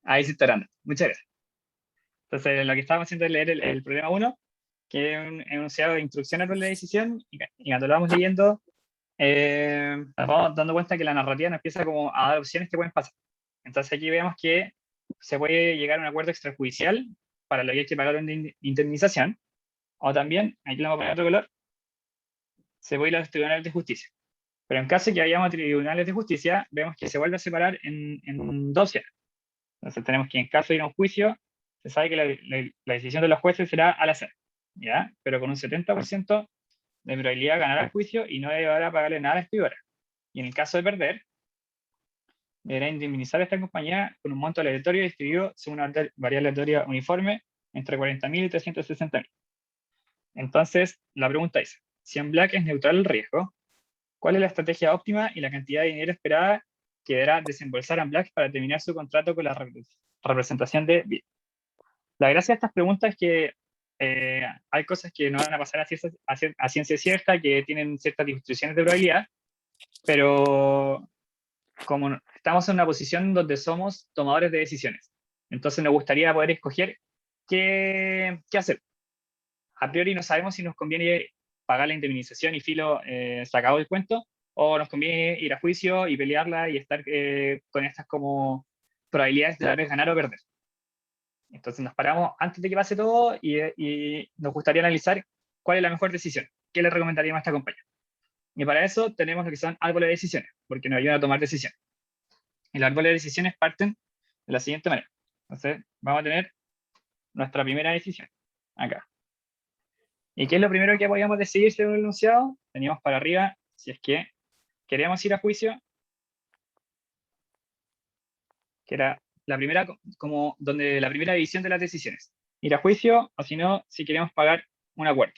Ahí sí está grande. Muchas gracias. Entonces, lo que estábamos haciendo es leer el problema uno, que es un enunciado de instrucciones para la decisión, y cuando lo vamos leyendo, nos vamos dando cuenta que la narrativa nos empieza como a dar opciones que pueden pasar. Entonces aquí vemos que se puede llegar a un acuerdo extrajudicial para lo que hay que pagar una indemnización, o también, aquí lo vamos a poner otro color, se puede ir a los tribunales de justicia. Pero en caso de que vayamos a tribunales de justicia, vemos que se vuelve a separar en dos opciones. Entonces tenemos que en caso de ir a un juicio, se sabe que la decisión de los jueces será al azar, ¿ya? Pero con un 70% de probabilidad de ganar el juicio y no deberá pagarle nada a la escribora. Y en el caso de perder, deberá indemnizar a esta compañía con un monto aleatorio distribuido según una variable aleatoria uniforme entre 40.000 y 360.000. Entonces, la pregunta es, si en Black es neutral el riesgo, ¿cuál es la estrategia óptima y la cantidad de dinero esperada que deberá desembolsar en Black para terminar su contrato con la representación de BID? La gracia de estas preguntas es que hay cosas que no van a pasar a ciencia cierta, que tienen ciertas distribuciones de probabilidad, pero como estamos en una posición donde somos tomadores de decisiones, entonces nos gustaría poder escoger qué hacer. A priori no sabemos si nos conviene pagar la indemnización y filo sacado el cuento, o nos conviene ir a juicio y pelearla y estar con estas como probabilidades de tal vez ganar o perder. Entonces nos paramos antes de que pase todo y nos gustaría analizar cuál es la mejor decisión, qué le recomendaríamos a esta compañía. Y para eso tenemos lo que son árboles de decisiones, porque nos ayudan a tomar decisiones. Y los árboles de decisiones parten de la siguiente manera. Entonces vamos a tener nuestra primera decisión, acá. ¿Y qué es lo primero que podíamos decidir según el enunciado? Teníamos para arriba, si es que queremos ir a juicio, que era la primera, como donde la primera división de las decisiones. Ir a juicio, o si no, si queremos pagar un acuerdo.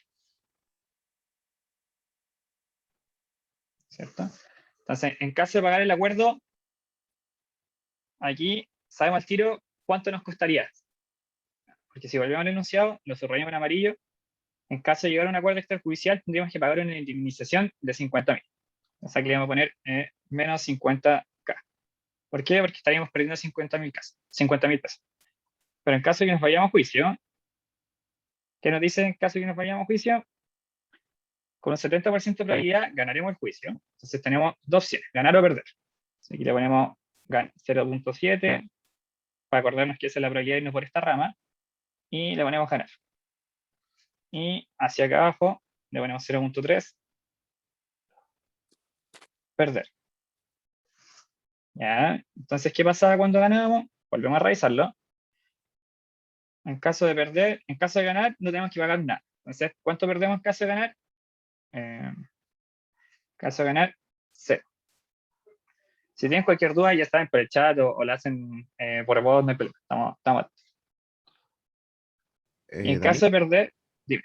¿Cierto? Entonces, en caso de pagar el acuerdo, aquí sabemos al tiro cuánto nos costaría. Porque si volvemos al enunciado, lo subrayamos en amarillo. En caso de llegar a un acuerdo extrajudicial, tendríamos que pagar una indemnización de 50.000. O sea, que le vamos a poner menos 50K. ¿Por qué? Porque estaríamos perdiendo 50.000 pesos. Pero en caso de que nos vayamos a juicio, ¿qué nos dice en caso de que nos vayamos a juicio? Con un 70% de probabilidad ganaremos el juicio. Entonces tenemos dos opciones, ganar o perder. Así que le ponemos 0.7 para acordarnos que esa es la probabilidad de irnos por esta rama. Y le ponemos ganar. Y hacia acá abajo le ponemos 0.3, perder. ¿Ya? Entonces, ¿qué pasa cuando ganamos? Volvemos a revisarlo. En caso de perder, en caso de ganar, no tenemos que pagar nada. Entonces, ¿cuánto perdemos en caso de ganar? En caso de ganar, 0. Si tienen cualquier duda, ya saben por el chat o la hacen por voz, no hay problema. Estamos. Y en caso Daniel, de perder, dime.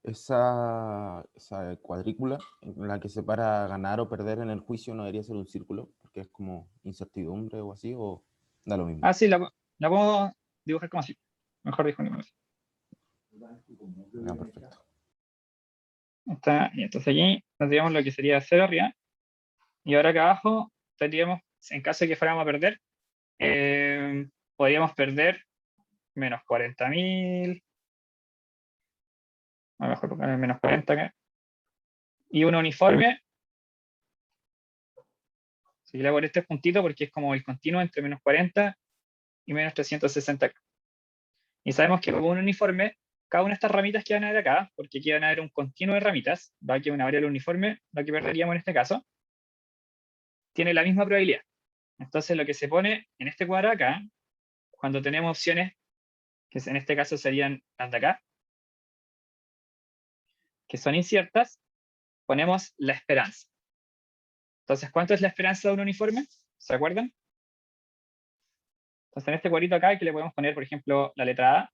esa cuadrícula en la que separa ganar o perder en el juicio no debería ser un círculo, porque es como incertidumbre o así, o da lo mismo. Ah, sí, la puedo dibujar como así. Mejor dijo como así. Ah, perfecto. Y entonces aquí tendríamos lo que sería 0 arriba. Y ahora acá abajo tendríamos, en caso de que fuéramos a perder, podríamos perder menos 40.000. A lo mejor poner menos 40 acá. Y un uniforme. Si le hago este puntito porque es como el continuo entre menos 40 y menos 360 acá. Y sabemos que como un uniforme, cada una de estas ramitas que van a ver acá, porque aquí van a haber un continuo de ramitas, va que una variable uniforme, lo que perderíamos en este caso, tiene la misma probabilidad. Entonces lo que se pone en este cuadro acá, cuando tenemos opciones, que en este caso serían las de acá, que son inciertas, ponemos la esperanza. Entonces, ¿cuánto es la esperanza de un uniforme? ¿Se acuerdan? Entonces, en este cuadrito acá que le podemos poner, por ejemplo, la letra A,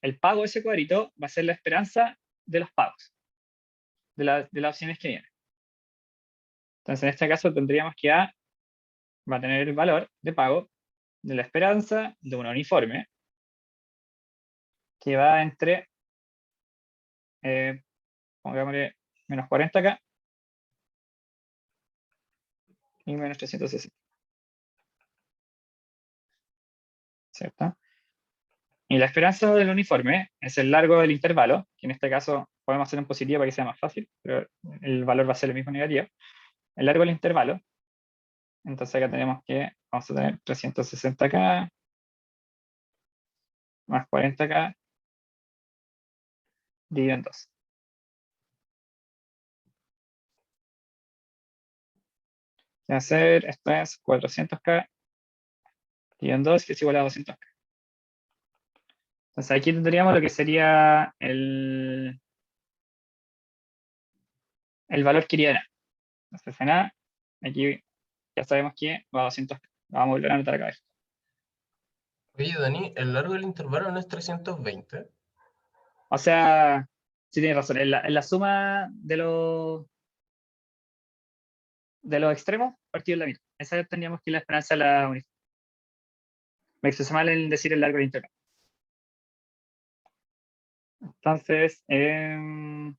el pago de ese cuadrito va a ser la esperanza de los pagos, de las opciones que vienen. Entonces, en este caso tendríamos que A va a tener el valor de pago de la esperanza de un uniforme, que va entre, pongámosle, menos 40 acá y menos 360. ¿cierto? Y la esperanza del uniforme es el largo del intervalo, que en este caso podemos hacer un positivo para que sea más fácil, pero el valor va a ser el mismo negativo. El largo del intervalo, entonces acá tenemos que, vamos a tener 360K más 40K dividido en 2. ¿Qué hacer? Esto es 400K dividido en 2, que es igual a 200K. Entonces aquí tendríamos lo que sería el valor que iría en A. Entonces en A, aquí ya sabemos que va a 200K. Vamos a volver a anotar acá. Oye, Dani, el largo del intervalo no es 320. O sea, sí tienes razón, en la suma de los extremos, partido en la mitad. Esa teníamos que ir la esperanza de la unidad. Me expresé mal en decir el largo del intervalo. Entonces, para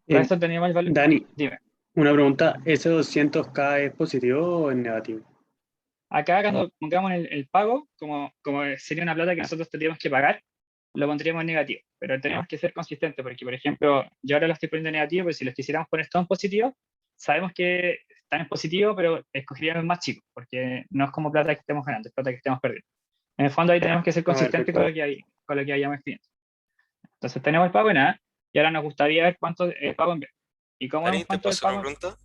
esto teníamos el valor. Dani, Dime. una pregunta, ¿ese 200K es positivo o es negativo? Acá cuando pongamos el pago, como sería una plata que nosotros tendríamos que pagar, lo pondríamos en negativo. Pero tenemos que ser consistentes, porque por ejemplo, yo ahora lo estoy poniendo en negativo, pero si los quisiéramos poner todos en positivo, sabemos que están en positivo, pero escogeríamos el más chico, porque no es como plata que estemos ganando, es plata que estemos perdiendo. En el fondo ahí tenemos que ser consistentes con lo que hayamos escrito. Entonces tenemos el pago en A, y ahora nos gustaría ver cuánto es el pago en B. ¿Y cómo Dani, vemos ¿te cuánto puedo es el hacer una pago? pregunta?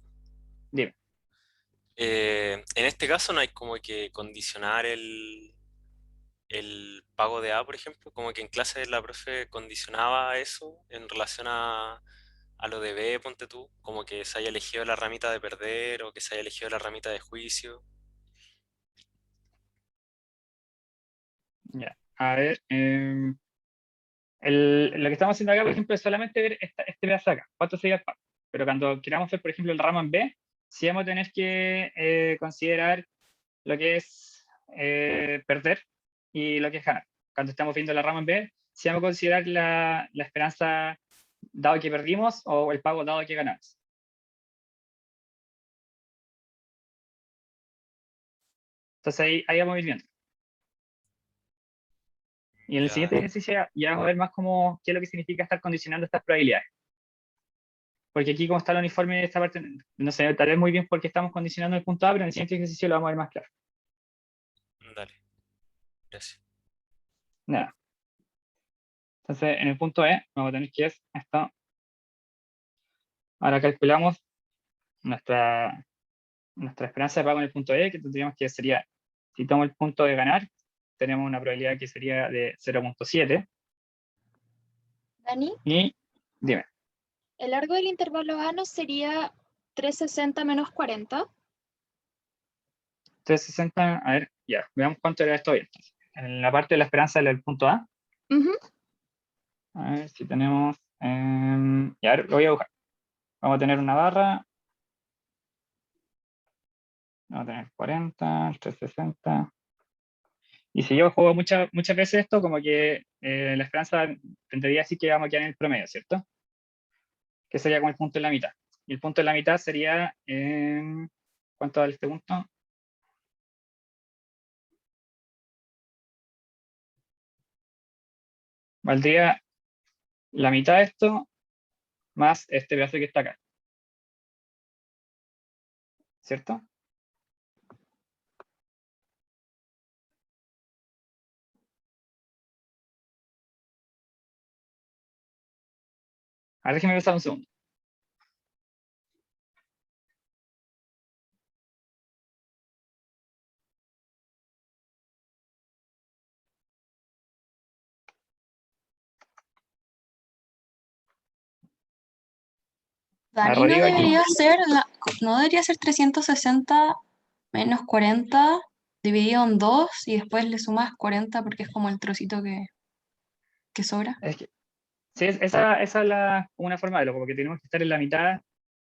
Dime. En este caso no hay como que condicionar el pago de A, por ejemplo, como que en clase la profe condicionaba eso en relación a lo de B, ponte tú, como que se haya elegido la ramita de perder o que se haya elegido la ramita de juicio. Ya. A ver, lo que estamos haciendo acá, por ejemplo, es solamente ver este pedazo de acá, cuánto sería el pago. Pero cuando queramos ver, por ejemplo, el ramo en B, sí vamos a tener que considerar lo que es perder y lo que es ganar. Cuando estamos viendo la rama en B, sí vamos a considerar la esperanza dado que perdimos o el pago dado que ganamos. Entonces ahí vamos a ir viendo. Y en el Ya, siguiente ejercicio ya vamos a ver más qué es lo que significa estar condicionando estas probabilidades. Porque aquí como está el uniforme, esta parte no sé tal vez muy bien porque estamos condicionando el punto A, pero en el siguiente ejercicio lo vamos a ver más claro. dale, gracias. Nada. Entonces en el punto E vamos a tener que es esto. Ahora calculamos nuestra esperanza de pago en el punto E, que tendríamos que sería, si tomo el punto de ganar, tenemos una probabilidad que sería de 0.7. Dani, Y dime, el largo del intervalo A no sería 360 menos 40. 360, a ver, ya, veamos cuánto era esto hoy. Entonces, en la parte de la esperanza del punto A, Ujú. a ver si tenemos, ya, a ver, lo voy a buscar. Vamos a tener una barra, vamos a tener 40, 360. Y si yo juego muchas veces esto, como que la esperanza tendría así que vamos a quedar en el promedio, ¿cierto? Que sería como el punto en la mitad. Y el punto en la mitad sería, ¿cuánto vale este punto? Valdría la mitad de esto más este pedazo que está acá, ¿cierto? Ahora déjeme pensar un segundo. Dani, Rodrigo aquí. no debería ser 360 menos 40 dividido en 2 y después le sumas 40 porque es como el trocito que sobra. Es que, sí, esa es una forma de lo, como que tenemos que estar en la mitad,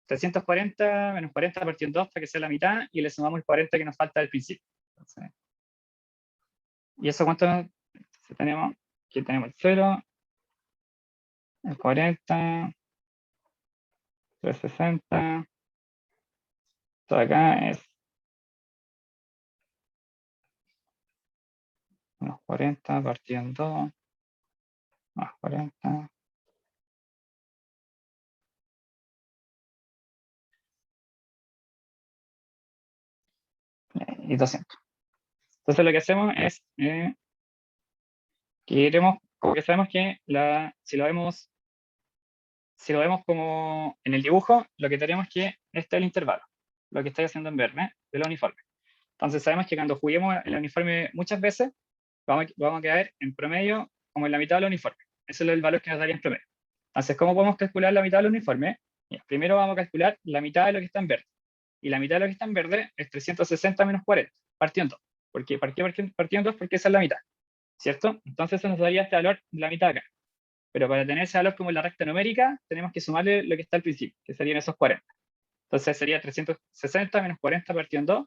340 menos 40 partido en 2 para que sea la mitad y le sumamos el 40 que nos falta al principio. Entonces, ¿y eso cuánto tenemos? Aquí tenemos el 0, el 40, 360, todo acá es Menos 40 partido en 2. Más 40. Y 200. Entonces lo que hacemos es que iremos, como que sabemos que si lo vemos como en el dibujo, lo que tenemos que este es el intervalo, lo que estoy haciendo en verde del uniforme. Entonces sabemos que cuando juguemos el uniforme muchas veces, vamos a quedar en promedio como en la mitad del uniforme. Ese es el valor que nos daría en promedio. Entonces, ¿cómo podemos calcular la mitad del uniforme? Primero vamos a calcular la mitad de lo que está en verde. Y la mitad de lo que está en verde es 360 menos 40, partido en 2. ¿Por qué partido en 2? Porque esa es la mitad, ¿cierto? Entonces eso nos daría este valor, la mitad acá. Pero para tener ese valor como en la recta numérica, tenemos que sumarle lo que está al principio, que serían esos 40. Entonces sería 360 menos 40 partido en 2,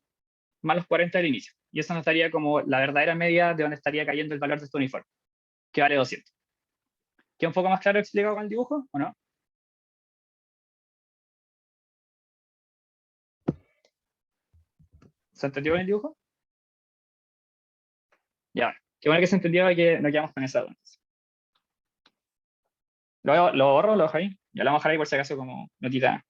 más los 40 del inicio. Y eso nos daría como la verdadera media de donde estaría cayendo el valor de este uniforme, que vale 200. ¿Queda un poco más claro explicado con el dibujo o no? ¿Se entendió con el dibujo? Ya, qué bueno que se entendió y que no quedamos con esa duda. Lo borro, lo dejo ahí. Ya lo vamos a dejar ahí por si acaso como notita.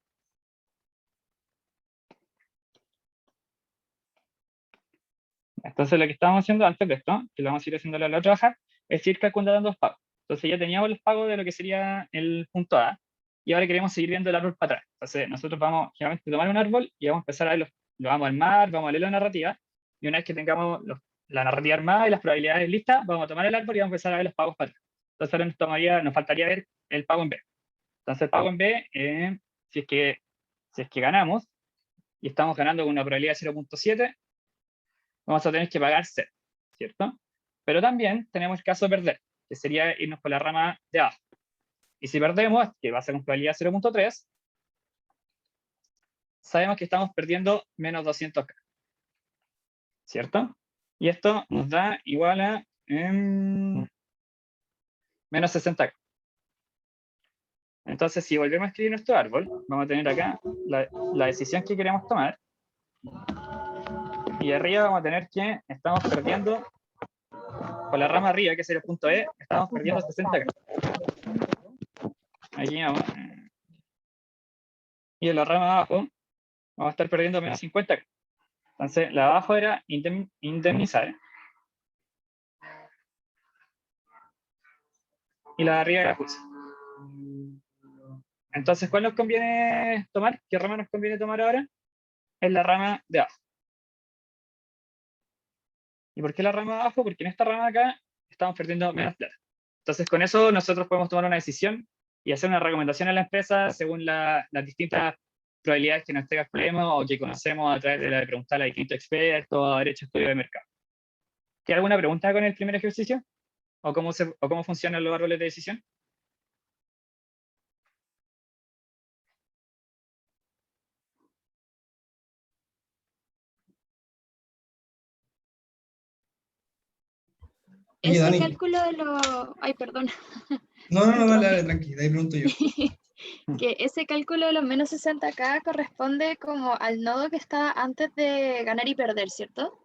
Entonces lo que estábamos haciendo antes de esto, que lo vamos a ir haciendo a la otra hoja, es ir calculando los pagos. Entonces ya teníamos los pagos de lo que sería el punto A, y ahora queremos seguir viendo el árbol para atrás. Entonces nosotros vamos generalmente a tomar un árbol y vamos a empezar a ver lo vamos a armar, vamos a leer la narrativa, y una vez que tengamos la narrativa armada y las probabilidades listas, vamos a tomar el árbol y vamos a empezar a ver los pagos para atrás. Entonces ahora nos faltaría ver el pago en B. Entonces el pago en B, si es que ganamos, y estamos ganando con una probabilidad de 0.7, vamos a tener que pagar 0, ¿cierto? Pero también tenemos el caso de perder, que sería irnos por la rama de abajo. Y si perdemos, que va a ser con probabilidad 0.3, sabemos que estamos perdiendo menos 200K, ¿cierto? Y esto nos da igual a menos 60K. Entonces, si volvemos a escribir nuestro árbol, vamos a tener acá la decisión que queremos tomar. Y arriba vamos a tener que estamos perdiendo, con la rama arriba, que sería el punto E, estamos perdiendo 60K. Aquí vamos. Y en la rama abajo vamos a estar perdiendo menos 50K. Entonces, la de abajo era indemnizar. Y la de arriba era juicio. Entonces, ¿cuál nos conviene tomar? ¿Qué rama nos conviene tomar ahora? Es la rama de abajo. ¿Y por qué la rama de abajo? Porque en esta rama de acá estamos perdiendo menos plata. Entonces, con eso nosotros podemos tomar una decisión y hacer una recomendación a la empresa según las distintas probabilidades que nos calculemos o que conocemos a través de la de preguntar a distintos expertos o haber hecho estudio de mercado. ¿Queda alguna pregunta con el primer ejercicio? ¿O cómo funcionan los árboles de decisión? Oye, Ese Dani. cálculo de los... Ay, perdón. No, dale, tranqui, de ahí pregunto yo. Que ese cálculo de los menos 60K corresponde como al nodo que está antes de ganar y perder, ¿cierto?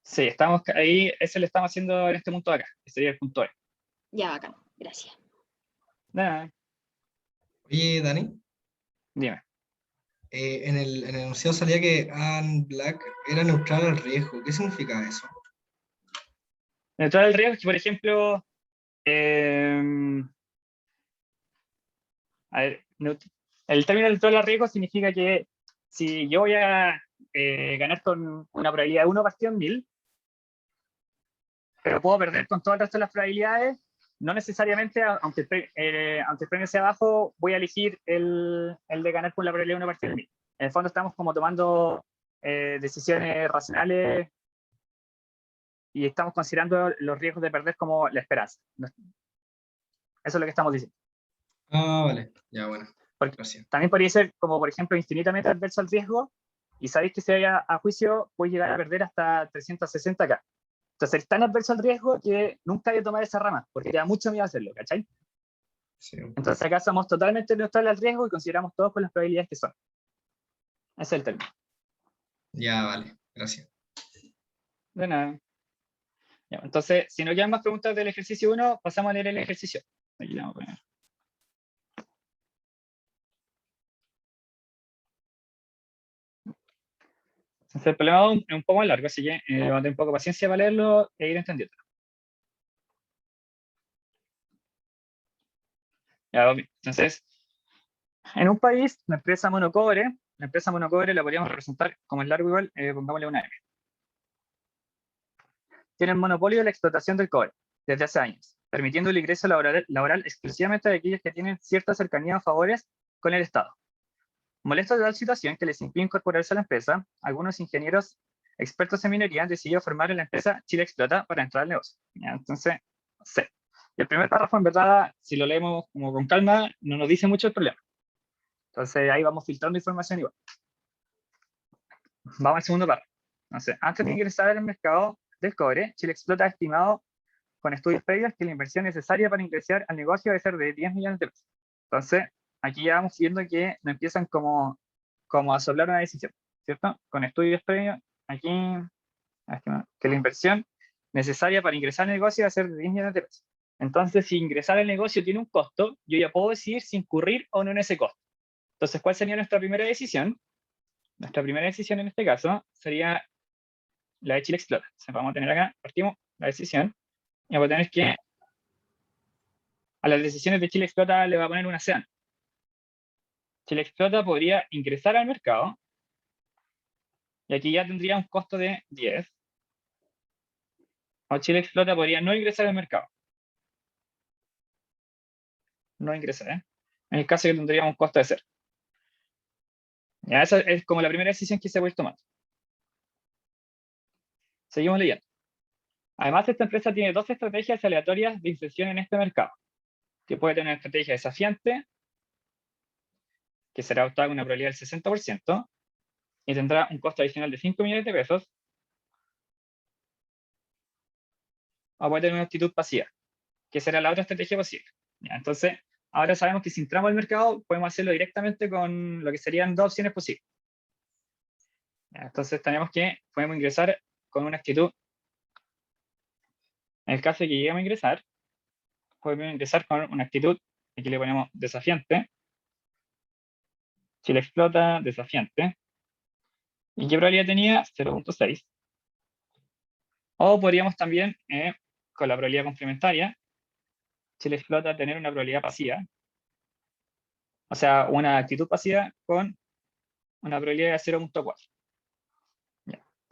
Sí, estamos ahí, ese lo estamos haciendo en este punto de acá, que sería el punto E. Ya, bacán. Gracias. Nada, Oye, Dani, dime. en el enunciado salía que Anne Black era neutral al riesgo. ¿Qué significa eso? Neutral al riesgo es que, por ejemplo, a ver, el término neutral al riesgo significa que si yo voy a ganar con una probabilidad de 1 partido en 1000, pero puedo perder con todo el resto de las probabilidades, no necesariamente, aunque el premio sea bajo, voy a elegir el de ganar con la probabilidad de 1 partido en 1000. En el fondo estamos como tomando decisiones racionales y estamos considerando los riesgos de perder como la esperanza. Eso es lo que estamos diciendo. Ah, vale, ya bueno. Porque Gracias. también podría ser como, por ejemplo, infinitamente adverso al riesgo, y sabéis que si vaya a juicio puede llegar a perder hasta 360K. Entonces es tan adverso al riesgo que nunca hay que tomar esa rama, porque te da mucho miedo hacerlo, ¿cachai? Sí. Entonces acá somos totalmente neutrales al riesgo y consideramos todos con las probabilidades que son. Ese es el término. Ya, vale, gracias. De nada. Ya, entonces, si no quedan más preguntas del ejercicio 1, pasamos a leer el ejercicio. Aquí le vamos a poner. Entonces, el problema es un poco más largo, así que vamos a tener un poco de paciencia para leerlo e ir entendiendo. Ya, entonces, en un país, la empresa Monocobre la podríamos representar como es largo igual, pongámosle una M. Tiene el monopolio de la explotación del cobre desde hace años, permitiendo el ingreso laboral exclusivamente de aquellos que tienen cierta cercanía o favores con el Estado. Molesto de tal situación que les impide incorporarse a la empresa, algunos ingenieros expertos en minería han decidido formar la empresa Chile Explota para entrar al negocio. ¿Ya? Entonces, C. Y el primer párrafo, en verdad, si lo leemos como con calma, no nos dice mucho el problema. Entonces, ahí vamos filtrando información igual. Vamos al segundo párrafo. Entonces, antes de ingresar al mercado del cobre, Chile Explota ha estimado con estudios previos que la inversión necesaria para ingresar al negocio debe ser de 10 millones de pesos. Entonces, aquí ya vamos viendo que nos empiezan como a soplar una decisión, ¿cierto? Con estudios previos, aquí, que la inversión necesaria para ingresar al negocio debe ser de 10 millones de pesos. Entonces, si ingresar al negocio tiene un costo, yo ya puedo decidir si incurrir o no en ese costo. Entonces, ¿cuál sería nuestra primera decisión? Nuestra primera decisión en este caso sería la de Chile Explota. Entonces, vamos a tener acá, partimos la decisión, y vamos a tener que a las decisiones de Chile Explota le va a poner una CEAN. Chile Explota podría ingresar al mercado, y aquí ya tendría un costo de 10. O Chile Explota podría no ingresar al mercado. No ingresar, ¿eh? En el caso que tendríamos un costo de 0. Ya, esa es como la primera decisión que se puede tomar. Seguimos leyendo. Además, esta empresa tiene 2 estrategias aleatorias de inserción en este mercado, que puede tener una estrategia desafiante, que será optada con una probabilidad del 60%, y tendrá un costo adicional de 5 millones de pesos, o puede tener una actitud pasiva, que será la otra estrategia posible. ¿Ya? Entonces, ahora sabemos que si entramos al mercado, podemos hacerlo directamente con lo que serían 2 opciones posibles. ¿Ya? Entonces, tenemos que podemos ingresar con una actitud. En el caso de que lleguemos a ingresar, podemos ingresar con una actitud, aquí le ponemos desafiante. Chile Explota, desafiante. ¿Y qué probabilidad tenía? 0.6. O podríamos también, con la probabilidad complementaria, Chile Explota tener una probabilidad pasiva. O sea, una actitud pasiva con una probabilidad de 0.4.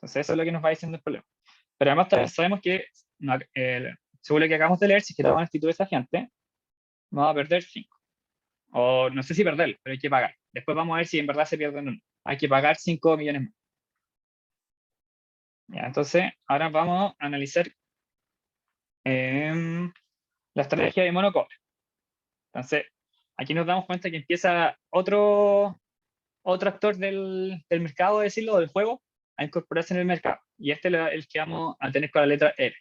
Entonces eso es lo que nos va diciendo el problema. Pero además sabemos que, según lo que acabamos de leer, si es que tomamos una actitud desafiante, vamos a perder 5. O no sé si perderlo, pero hay que pagar. Después vamos a ver si en verdad se pierden o no. Hay que pagar 5 millones más. Ya, entonces, ahora vamos a analizar la estrategia de monocobre. Entonces, aquí nos damos cuenta que empieza otro actor del mercado, decirlo, del juego, a incorporarse en el mercado. Y este es el que vamos a tener con la letra R.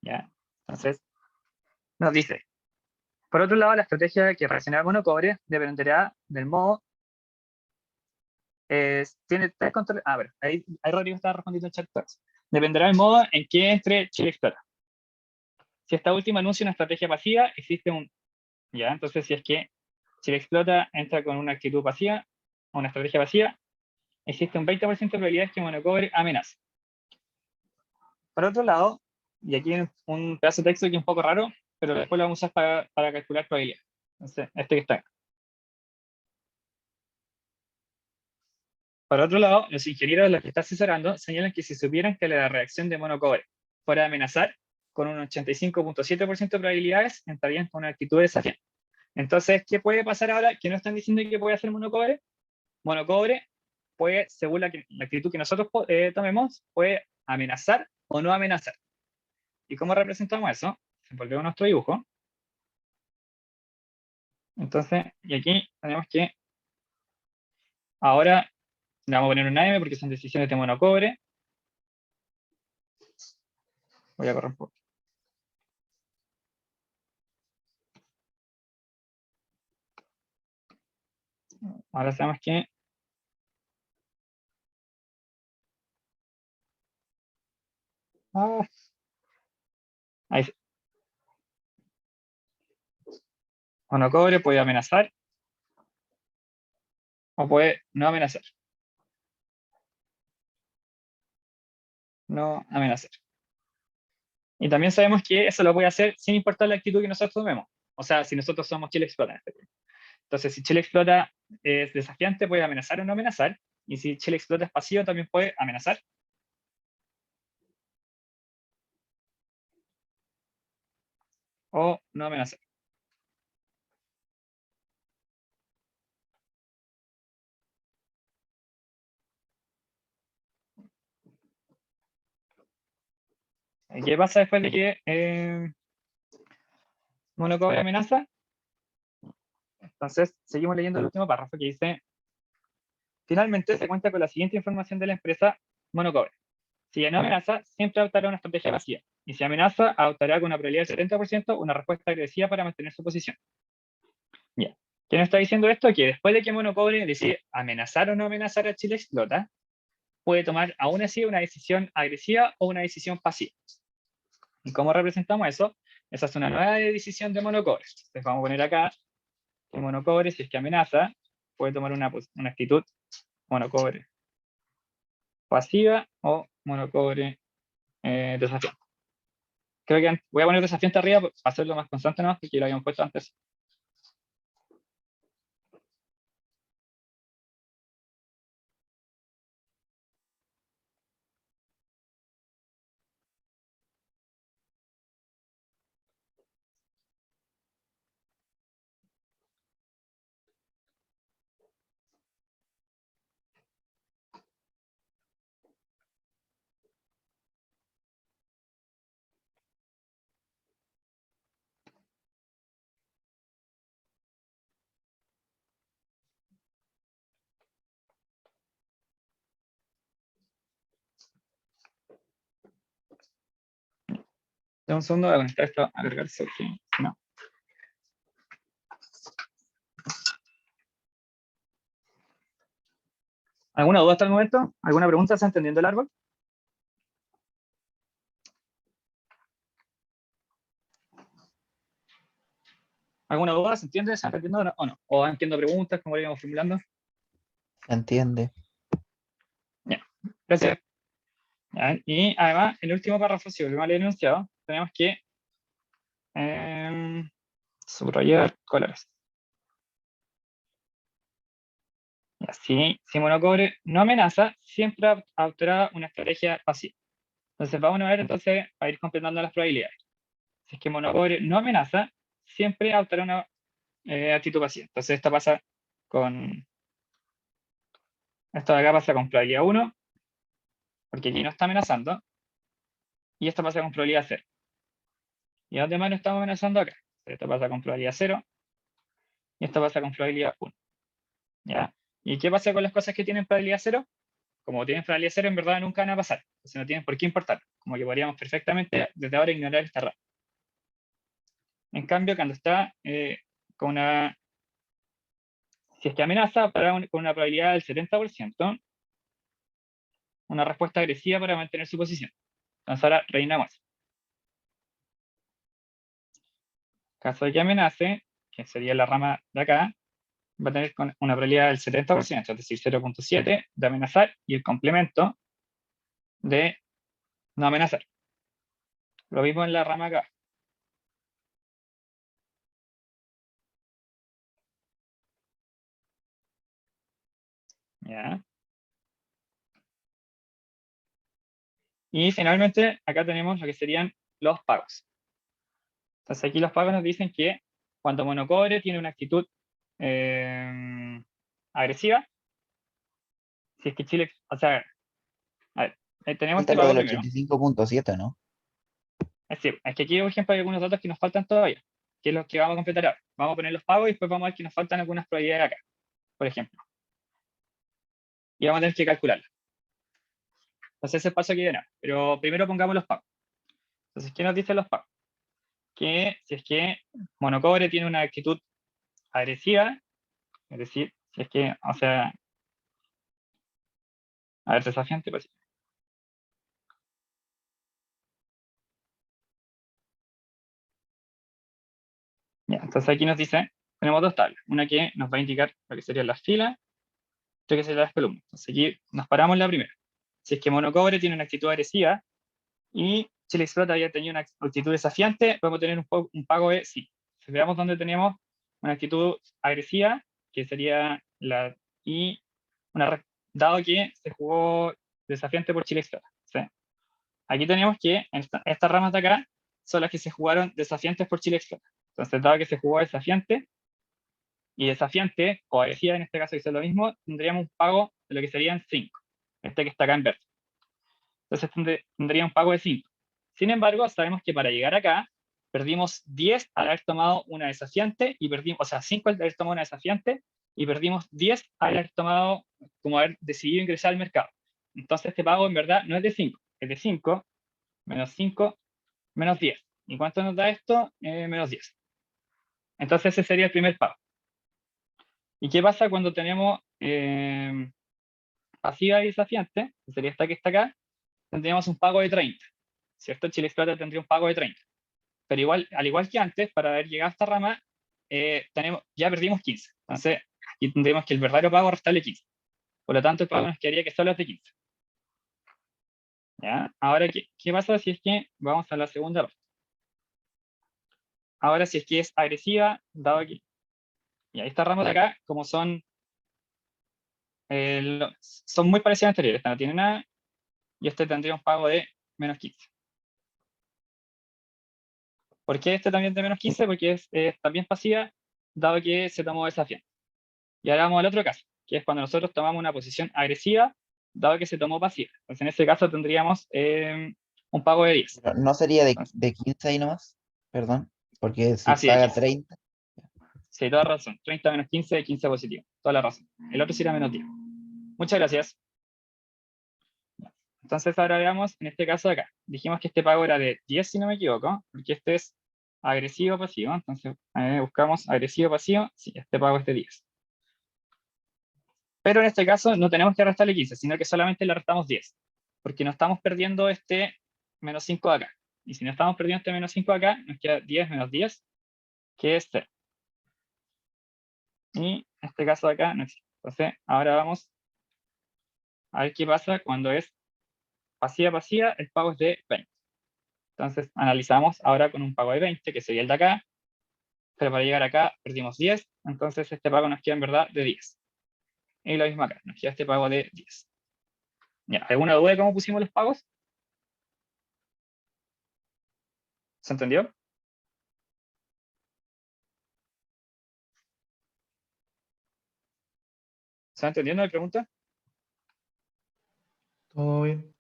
¿Ya? Entonces, nos dice, por otro lado, la estrategia que reacciona al monocobre dependerá del modo. Tiene 3 controles. A ver, ahí Rodrigo está respondiendo en chat. Dependerá del modo en que entre Chile Explota. Si esta última anuncia una estrategia pasiva, existe un. Ya, entonces, si es que Chile Explota entra con una actitud pasiva, o una estrategia pasiva, existe un 20% de probabilidades que monocobre amenace. Por otro lado, y aquí hay un pedazo de texto que es un poco raro, pero después lo vamos a usar para calcular probabilidades. Entonces, este que está acá. Por otro lado, los ingenieros de los que está asesorando señalan que si supieran que la reacción de monocobre fuera a amenazar, con un 85.7% de probabilidades, entrarían con una actitud desafiante. Entonces, ¿qué puede pasar ahora? ¿Qué nos están diciendo que puede hacer monocobre? Monocobre puede, según la actitud que nosotros tomemos, puede amenazar o no amenazar. ¿Y cómo representamos eso? Volvemos a nuestro dibujo. Entonces, y aquí tenemos que ahora le vamos a poner una M porque son decisiones de monocobre. Voy a correr un poco. Ahora sabemos que Ahí sí. Monocobre puede amenazar o puede no amenazar. No amenazar. Y también sabemos que eso lo puede hacer sin importar la actitud que nosotros tomemos. O sea, si nosotros somos Chile Explota en este caso. Entonces, si Chile Explota es desafiante, puede amenazar o no amenazar. Y si Chile Explota es pasivo, también puede amenazar o no amenazar. ¿Qué pasa después de que Monocobre amenaza? Entonces, seguimos leyendo el último párrafo que dice: finalmente, se cuenta con la siguiente información de la empresa Monocobre. Si no amenaza, siempre adoptará una estrategia pasiva. Y si amenaza, adoptará con una probabilidad del 70% una respuesta agresiva para mantener su posición. Bien. ¿Qué nos está diciendo esto? Que después de que Monocobre decide amenazar o no amenazar a Chile Explota, puede tomar aún así una decisión agresiva o una decisión pasiva. ¿Y cómo representamos eso? Esa es una nueva decisión de Monocobre. Entonces vamos a poner acá que Monocobre, si es que amenaza, puede tomar una actitud Monocobre pasiva o Monocobre desafiante. Creo que voy a poner desafiante arriba para hacerlo más constante, ¿no? Porque lo habíamos puesto antes. Dame un segundo, voy a conectar esto a cargarse. Okay. No. ¿Alguna duda hasta el momento? ¿Alguna pregunta? ¿Se entendiendo el árbol? ¿Alguna duda? ¿Se entiende? ¿Se entiende o no? ¿O entiendo preguntas como lo íbamos formulando? Se entiende. Bien, gracias. Ya, y además, el último párrafo, si volvemos a leer el enunciado, tenemos que subrayar colores. Si Monocobre no amenaza, siempre adoptará una estrategia pasiva. Entonces vamos a ver entonces a ir completando las probabilidades. Si es que Monocobre no amenaza, siempre adoptará una actitud pasiva. Entonces esto pasa con... Esto de acá pasa con probabilidad 1, porque aquí no está amenazando. Y esto pasa con probabilidad 0. ¿Y a dónde más no estamos amenazando? Acá. Esto pasa con probabilidad 0. Y esto pasa con probabilidad 1. ¿Ya? ¿Y qué pasa con las cosas que tienen probabilidad 0? Como tienen probabilidad 0, en verdad nunca van a pasar. Entonces no tienen por qué importar. Como que podríamos perfectamente desde ahora ignorar esta rama. En cambio, cuando está con una... Si es que amenaza, con una probabilidad del 70%, una respuesta agresiva para mantener su posición. Entonces ahora reinamos. Caso de que amenace, que sería la rama de acá, va a tener una probabilidad del 70%, es decir, 0.7 de amenazar y el complemento de no amenazar. Lo mismo en la rama acá. ¿Ya? Y finalmente, acá tenemos lo que serían los pagos. Entonces aquí los pagos nos dicen que cuando Monocobre tiene una actitud agresiva, si es que Chile, o sea, a ver, tenemos Falta este lo pago del primero. 85.7, ¿no? Es decir, es que aquí, por ejemplo, hay algunos datos que nos faltan todavía, que es lo que vamos a completar ahora. Vamos a poner los pagos y después vamos a ver que nos faltan algunas probabilidades acá, por ejemplo. Y vamos a tener que calcularlas. Entonces ese es el paso que viene. Pero primero pongamos los pagos. Entonces, ¿qué nos dicen los pagos? Que si es que Monocobre tiene una actitud agresiva, es decir, si es que, o sea, a ver, desafiante, pues Ya, entonces aquí nos dice, tenemos dos tablas, una que nos va a indicar lo que serían las filas, otra que serían las columnas. Entonces aquí nos paramos en la primera. Si es que Monocobre tiene una actitud agresiva y Chile Explota había tenido una actitud desafiante, podemos tener un pago de sí. Si veamos dónde tenemos una actitud agresiva, que sería la y dado que se jugó desafiante por Chile Explota. ¿Sí? Aquí tenemos que estas ramas de acá son las que se jugaron desafiantes por Chile Explota. Entonces, dado que se jugó desafiante y desafiante, o agresiva en este caso, que es lo mismo, tendríamos un pago de lo que serían 5. Este que está acá en verde. Entonces tendría un pago de 5. Sin embargo, sabemos que para llegar acá, perdimos 10 al haber tomado una desafiante, y perdimos, o sea, 5 al haber tomado una desafiante, y perdimos 10 al haber tomado, como haber decidido ingresar al mercado. Entonces este pago en verdad no es de 5, es de 5, menos 5, menos 10. ¿Y cuánto nos da esto? Menos 10. Entonces ese sería el primer pago. ¿Y qué pasa cuando tenemos pasiva y desafiante? Que sería esta que está acá. Tendríamos un pago de 30, ¿cierto? Chile Explota tendría un pago de 30. Pero igual, al igual que antes, para haber llegado a esta rama, ya perdimos 15. Entonces, aquí tendríamos que el verdadero pago restarle 15. Por lo tanto, el pago nos quedaría que solo es de 15. ¿Ya? Ahora, ¿qué pasa si es que vamos a la segunda parte? Ahora, si es que es agresiva, dado aquí. Y ahí esta rama de acá, como son muy parecidas a anteriores, esta no tiene nada, y este tendría un pago de menos 15. ¿Por qué este también de menos 15? Porque es también pasiva, dado que se tomó desafiante. Y ahora vamos al otro caso, que es cuando nosotros tomamos una posición agresiva, dado que se tomó pasiva. Entonces en ese caso tendríamos un pago de 10. Pero ¿no sería de 15 ahí nomás? Perdón, porque si Así paga es. 30. Sí, toda razón. 30 menos 15, 15 positivo. Toda la razón. El otro sería menos 10. Muchas gracias. Entonces ahora veamos, en este caso de acá. Dijimos que este pago era de 10, si no me equivoco, porque este es agresivo pasivo. Entonces buscamos agresivo pasivo. Sí, este pago es de 10. Pero en este caso no tenemos que restarle 15, sino que solamente le restamos 10. Porque no estamos perdiendo este menos 5 de acá. Y si no estamos perdiendo este menos 5 de acá, nos queda 10 menos 10, que es 0. Y en este caso de acá no existe. Entonces, ahora vamos a ver qué pasa cuando es pasiva, el pago es de 20. Entonces, analizamos ahora con un pago de 20, que sería el de acá. Pero para llegar acá perdimos 10, entonces este pago nos queda en verdad de 10. Y lo mismo acá, nos queda este pago de 10. Ya, ¿alguna duda de cómo pusimos los pagos? ¿Se entendió? ¿Se va entendiendo la pregunta? Todo bien.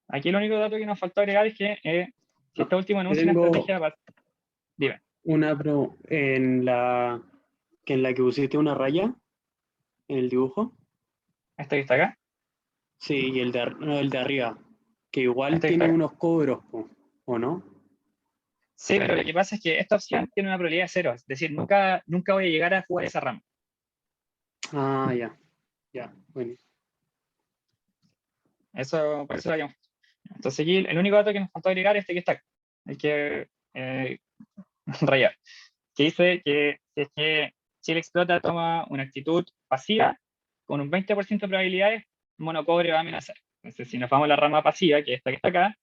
Aquí el único dato que nos faltó agregar es que si este último anuncio una tengo- estrategia... Dime. en la que pusiste una raya en el dibujo. ¿Este que está acá? Sí, y el de arriba, que igual Este que tiene está acá. unos cobros, ¿o no? Sí, pero lo que pasa es que esta opción tiene una probabilidad de 0. Es decir, nunca voy a llegar a jugar esa rama. Ah, ya, bueno. Eso, por eso lo habíamos hecho. Entonces aquí el único dato que nos faltó agregar es este que está acá. Hay que rayar. Que dice que si es que Chile Explota toma una actitud pasiva, con un 20% de probabilidades, Monocobre va a amenazar. Entonces, si nos vamos a la rama pasiva, que es esta que está acá,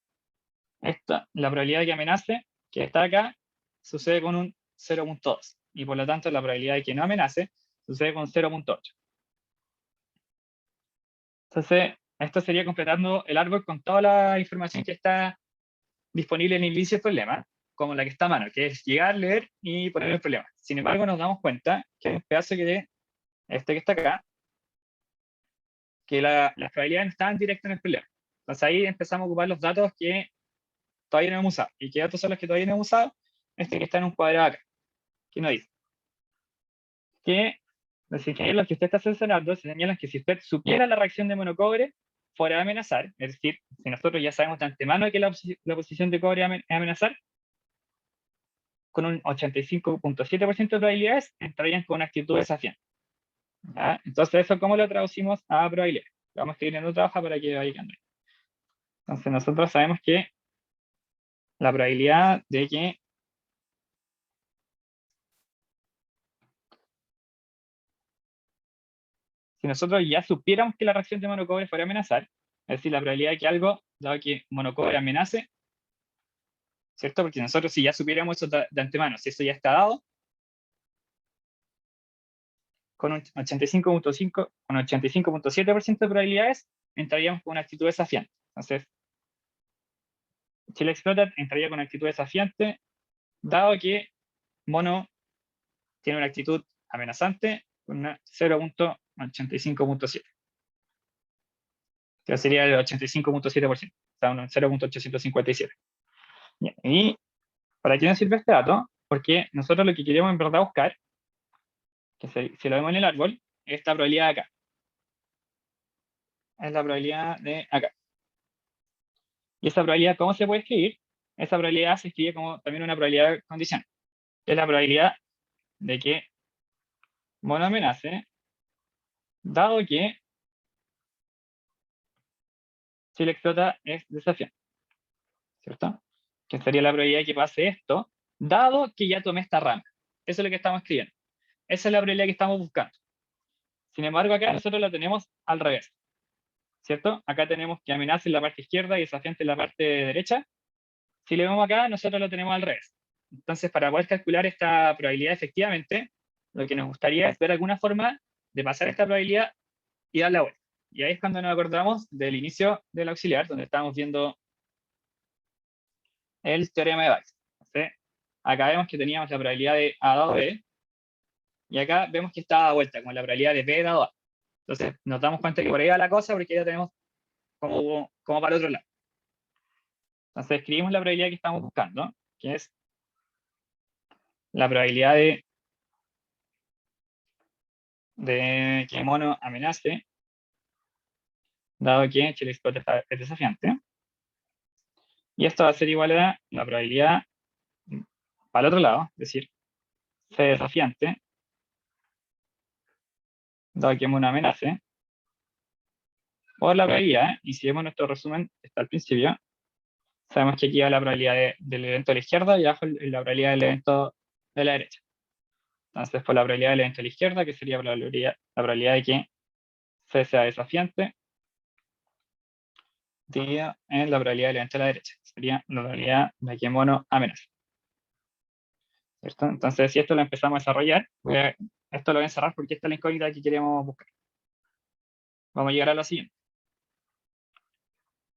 la probabilidad de que amenace, que está acá, sucede con un 0.2. Y por lo tanto, la probabilidad de que no amenace sucede con 0.8. Entonces, esto sería completando el árbol con toda la información que está disponible en el inicio del problema, como la que está a mano, que es llegar, leer y poner el problema. Sin embargo, nos damos cuenta que hay un pedazo que está acá, que las probabilidades no estaban directas en el problema. Entonces ahí empezamos a ocupar los datos que todavía no hemos usado. ¿Y qué datos son los que todavía no hemos usado? Este que está en un cuadrado acá, que nos dice que los ingenieros que usted está asesorando señalan que si usted supiera la reacción de Monocobre, fuera a amenazar, es decir, si nosotros ya sabemos de antemano que la posición de cobre es amenazar, con un 85.7% de probabilidades entrarían con una actitud desafiante. ¿Ya? Entonces, ¿eso cómo lo traducimos a probabilidades? Lo vamos a escribir en otra hoja para que vaya quedando. Entonces, nosotros sabemos que la probabilidad de que si nosotros ya supiéramos que la reacción de monocobre fuera a amenazar, es decir, la probabilidad de que algo, dado que monocobre amenace, ¿cierto? Porque nosotros si ya supiéramos eso de antemano, si eso ya está dado, con un 85.5, con 85.7% de probabilidades, entraríamos con una actitud desafiante. Entonces, Chile Explorer entraría con actitud desafiante, dado que mono tiene una actitud amenazante con una 0.85.7. Que sería el 85.7%, o sea, un 0.857. Y ¿para qué nos sirve este dato? Porque nosotros lo que queremos en verdad buscar, que si lo vemos en el árbol, es esta probabilidad de acá. Es la probabilidad de acá. Y esa probabilidad, ¿cómo se puede escribir? Esa probabilidad se escribe como también una probabilidad condicional. Es la probabilidad de que mono amenace, dado que Chile Explota es desafiante. ¿Cierto? Que sería la probabilidad de que pase esto, dado que ya tomé esta rama. Eso es lo que estamos escribiendo. Esa es la probabilidad que estamos buscando. Sin embargo, acá nosotros la tenemos al revés. ¿Cierto? Acá tenemos que amenaza en la parte izquierda y desafiante en la parte derecha. Si le vemos acá, nosotros lo tenemos al revés. Entonces, para poder calcular esta probabilidad efectivamente, lo que nos gustaría es ver alguna forma de pasar esta probabilidad y darle la vuelta. Y ahí es cuando nos acordamos del inicio del auxiliar, donde estábamos viendo el teorema de Bayes. Entonces, acá vemos que teníamos la probabilidad de A dado B, y acá vemos que está dada vuelta, como la probabilidad de B dado A. Entonces, nos damos cuenta que por ahí va la cosa, porque ya tenemos como para el otro lado. Entonces, escribimos la probabilidad que estamos buscando, que es la probabilidad de que mono amenace, dado que Chile Explorer es desafiante. Y esto va a ser igual a la probabilidad para el otro lado, es decir, C desafiante, dado que mono amenace, por la probabilidad, y si vemos nuestro resumen, está al principio, sabemos que aquí va la probabilidad del evento de la izquierda y abajo la probabilidad del evento de la derecha. Entonces, por la probabilidad del evento de la izquierda, que sería la probabilidad de que C sea desafiante, dividido en la probabilidad del evento de la derecha. Sería la probabilidad de que mono amenace. ¿Cierto? Entonces, si esto lo empezamos a desarrollar, esto lo voy a encerrar porque esta es la incógnita que queremos buscar. Vamos a llegar a lo siguiente.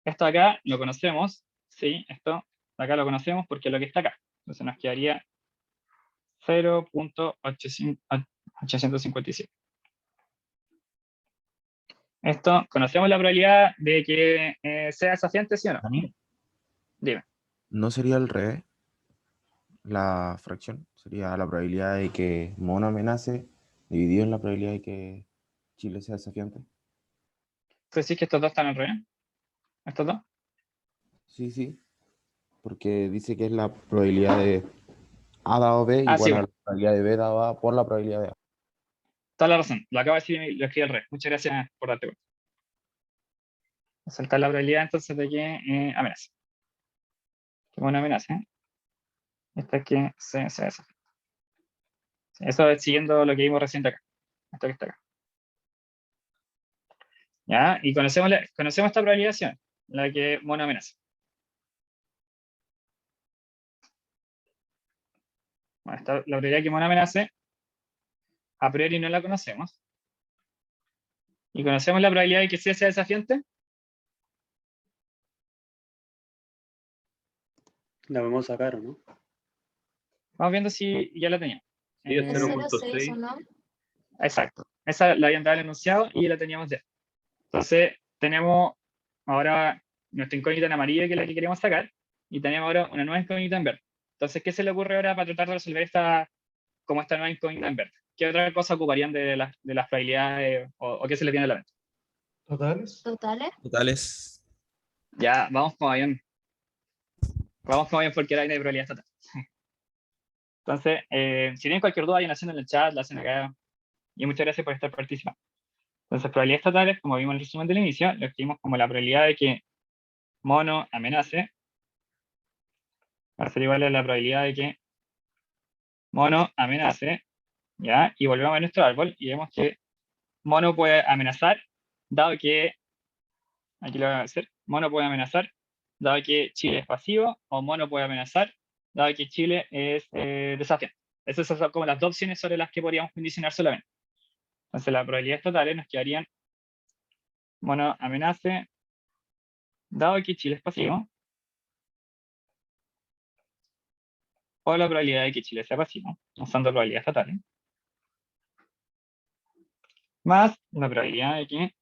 Esto de acá lo conocemos, sí, esto de acá lo conocemos porque es lo que está acá. Entonces nos quedaría 0.857. Esto, ¿conocemos la probabilidad de que sea desafiante, sí o no? Dani, Dime. ¿no sería al revés? La fracción sería la probabilidad de que mono amenace dividido en la probabilidad de que Chile sea desafiante. ¿Tú decís que estos dos están al revés? ¿Estos dos? Sí, sí, porque dice que es la probabilidad de A dado B Ah, sí, igual a bueno, la probabilidad de B dado A por la probabilidad de A. toda la razón. Lo acabo de decir y lo escribí al revés. Muchas gracias por darte cuenta. Voy a saltar la probabilidad entonces de que amenace. Que mono amenace. Esta es que sea desafiante. Eso es siguiendo lo que vimos recién de acá. Esto que está acá. ¿Ya? Y conocemos esta probabilidad, la que mono amenaza. Bueno, la probabilidad que mono amenace, a priori no la conocemos. ¿Y conocemos la probabilidad de que sea desafiante? La podemos sacar, ¿o no? Vamos viendo si ya la teníamos. Es 0.6, ¿o no? Exacto. Esa la habían dado el enunciado y la teníamos ya. Entonces, tenemos ahora nuestra incógnita en amarillo, que es la que queremos sacar, y tenemos ahora una nueva incógnita en verde. Entonces, ¿qué se le ocurre ahora para tratar de resolver esta nueva incógnita en verde? ¿Qué otra cosa ocuparían de las probabilidades o qué se le viene a la mente? ¿Totales? ¿Totales? Totales. Ya, vamos como avión. Vamos como avión porque ahora hay una probabilidad total. Entonces, si tienen cualquier duda, vayan haciendo en el chat, la hacen acá. Y muchas gracias por estar participando. Entonces, probabilidades totales, como vimos en el resumen del inicio, lo escribimos como la probabilidad de que mono amenace va a ser igual a la probabilidad de que mono amenace, ¿ya? Y volvemos a nuestro árbol y vemos que Mono puede amenazar, dado que, aquí lo voy a hacer, Mono puede amenazar, dado que Chile es pasivo, o Mono puede amenazar, dado que Chile es desafiante. Esas son como las dos opciones sobre las que podríamos condicionar solamente. Entonces las probabilidades totales nos quedarían Mono amenace, dado que Chile es pasivo, o la probabilidad de que Chile sea pasivo, usando probabilidades totales, más la probabilidad de que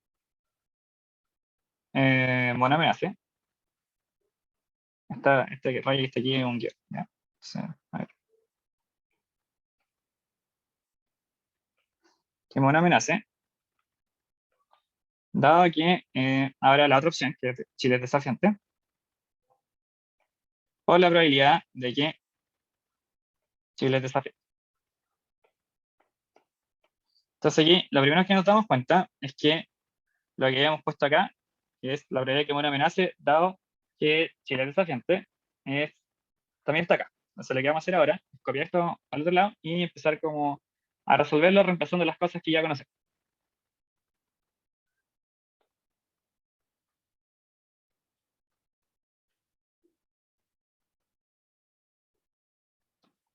Mono amenace. Este rayo que está aquí es un guión, ¿ya? A ver. Que Mono amenace, dado que ahora la otra opción, que es Chile es desafiante, o la probabilidad de que Chile es desafiante. Entonces aquí, lo primero que nos damos cuenta es que lo que habíamos puesto acá, que es la probabilidad de que Mono amenace, dado que Chile es desafiante, también está acá. Entonces lo que vamos a hacer ahora es copiar esto al otro lado y empezar como a resolverlo reemplazando las cosas que ya conocemos.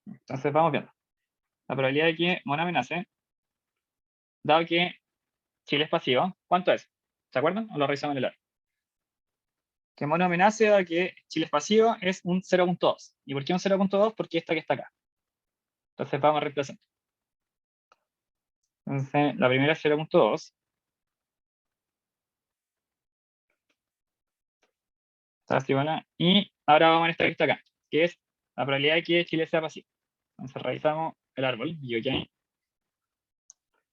Entonces vamos viendo. La probabilidad de que Mono amenace, dado que Chile es pasivo, ¿cuánto es? ¿Se acuerdan? ¿O lo revisamos en el orden? Que Mono amenace, dado que Chile es pasivo, es un 0.2. ¿Y por qué un 0.2? Porque esta que está acá. Entonces vamos a reemplazar. Entonces la primera es 0.2. Y ahora vamos a esta que está acá, que es la probabilidad de que Chile sea pasivo. Entonces revisamos el árbol, y ok.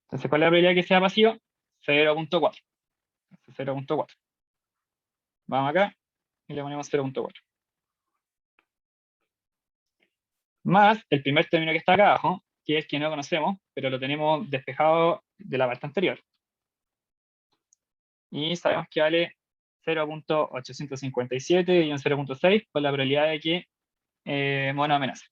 Entonces, ¿cuál es la probabilidad de que sea pasivo? 0.4. 0.4. Vamos acá y le ponemos 0.4. Más el primer término que está acá abajo, que es que no conocemos, pero lo tenemos despejado de la parte anterior. Y sabemos que vale 0.857 y un 0.6 con la probabilidad de que Mono amenace.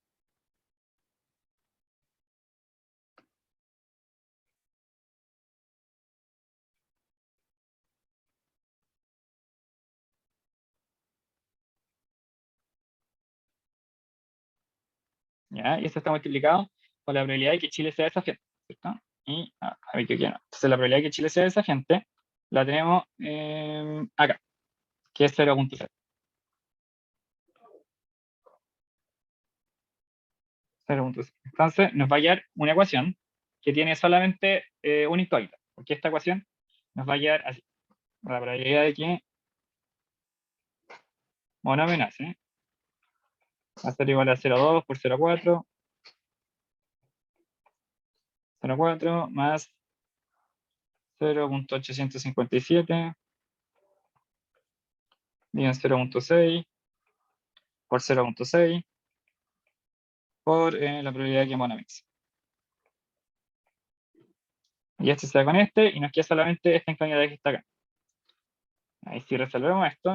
¿Ya? Y esto está multiplicado por la probabilidad de que Chile sea desafiante, ¿cierto? Y a ver qué quiero. Entonces la probabilidad de que Chile sea desafiante la tenemos acá, que es 0.0. 0.0. Entonces nos va a quedar una ecuación que tiene solamente una incógnita, porque esta ecuación nos va a quedar así. La probabilidad de que Mono amenace va a ser igual a 0.2 por 0.4, 0.4 más 0.857 dividido en 0.6 por 0.6 por la probabilidad de que Mono amenace. Y este se da con este y nos queda solamente esta incógnita que está acá. Ahí si resolvemos esto,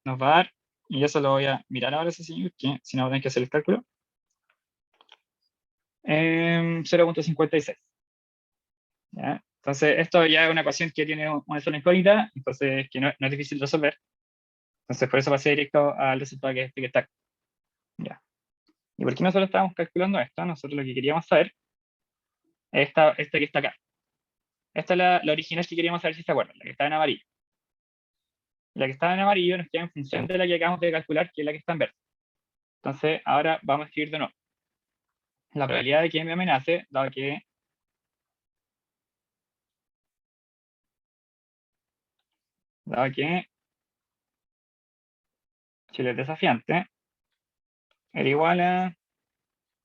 nos va a dar, y eso lo voy a mirar ahora, ese señor, que si no tengo que hacer el cálculo. 0.56. ¿Ya? Entonces, esto ya es una ecuación que tiene una sola incógnita, entonces que no es difícil resolver. Entonces, por eso pasé directo al resultado que está acá. ¿Ya? ¿Y por qué nosotros estábamos calculando esto? Nosotros lo que queríamos saber es esta que está acá. Esta es la original que queríamos saber si se acuerdan, la que está en amarillo. La que está en amarillo nos queda en función de la que acabamos de calcular, que es la que está en verde. Entonces, ahora vamos a escribir de nuevo. La probabilidad de que me amenace, dado que Chile es desafiante, era igual a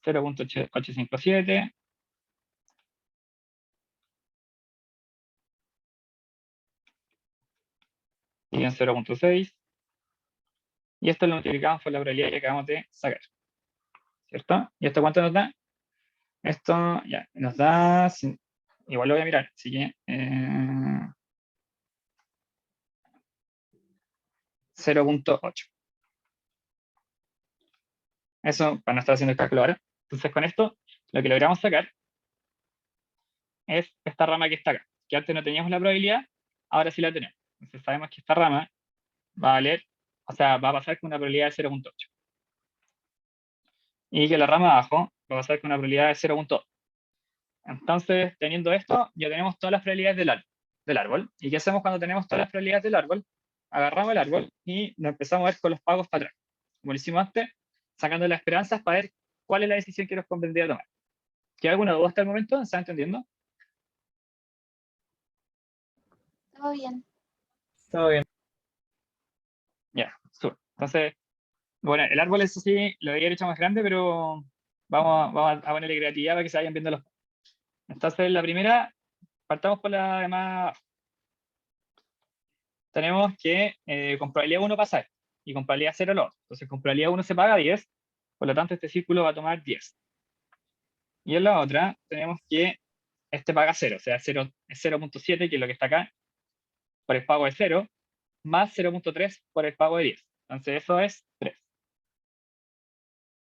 0.857 y en 0.6, y esto lo multiplicamos por la probabilidad que acabamos de sacar, ¿cierto? ¿Y esto cuánto nos da? Esto ya nos da, igual lo voy a mirar, así que 0.8. Eso para no estar haciendo el cálculo ahora. Entonces con esto, lo que logramos sacar es esta rama que está acá, que antes no teníamos la probabilidad, ahora sí la tenemos. Entonces sabemos que esta rama va a valer, o sea, va a pasar con una probabilidad de 0.8. Y que la rama de abajo va a pasar con una probabilidad de 0.2. Entonces, teniendo esto, ya tenemos todas las probabilidades del árbol. ¿Y qué hacemos cuando tenemos todas las probabilidades del árbol? Agarramos el árbol y nos empezamos a ver con los pagos para atrás. Como lo hicimos antes, sacando las esperanzas para ver cuál es la decisión que nos convendría tomar. ¿Queda alguna duda hasta el momento? ¿Se está entendiendo? Todo bien. Todo bien. Ya, súper. Entonces, bueno, el árbol eso sí lo había hecho más grande, pero vamos a ponerle creatividad para que se vayan viendo los. Entonces, la primera, partamos por la de más. Tenemos que con probabilidad 1 pasa esto, y con probabilidad 0 lo otro. Entonces, con probabilidad 1 se paga 10, por lo tanto, este círculo va a tomar 10. Y en la otra, tenemos que este paga 0, o sea, 0.7, que es lo que está acá, por el pago de 0, más 0.3 por el pago de 10. Entonces, eso es 3.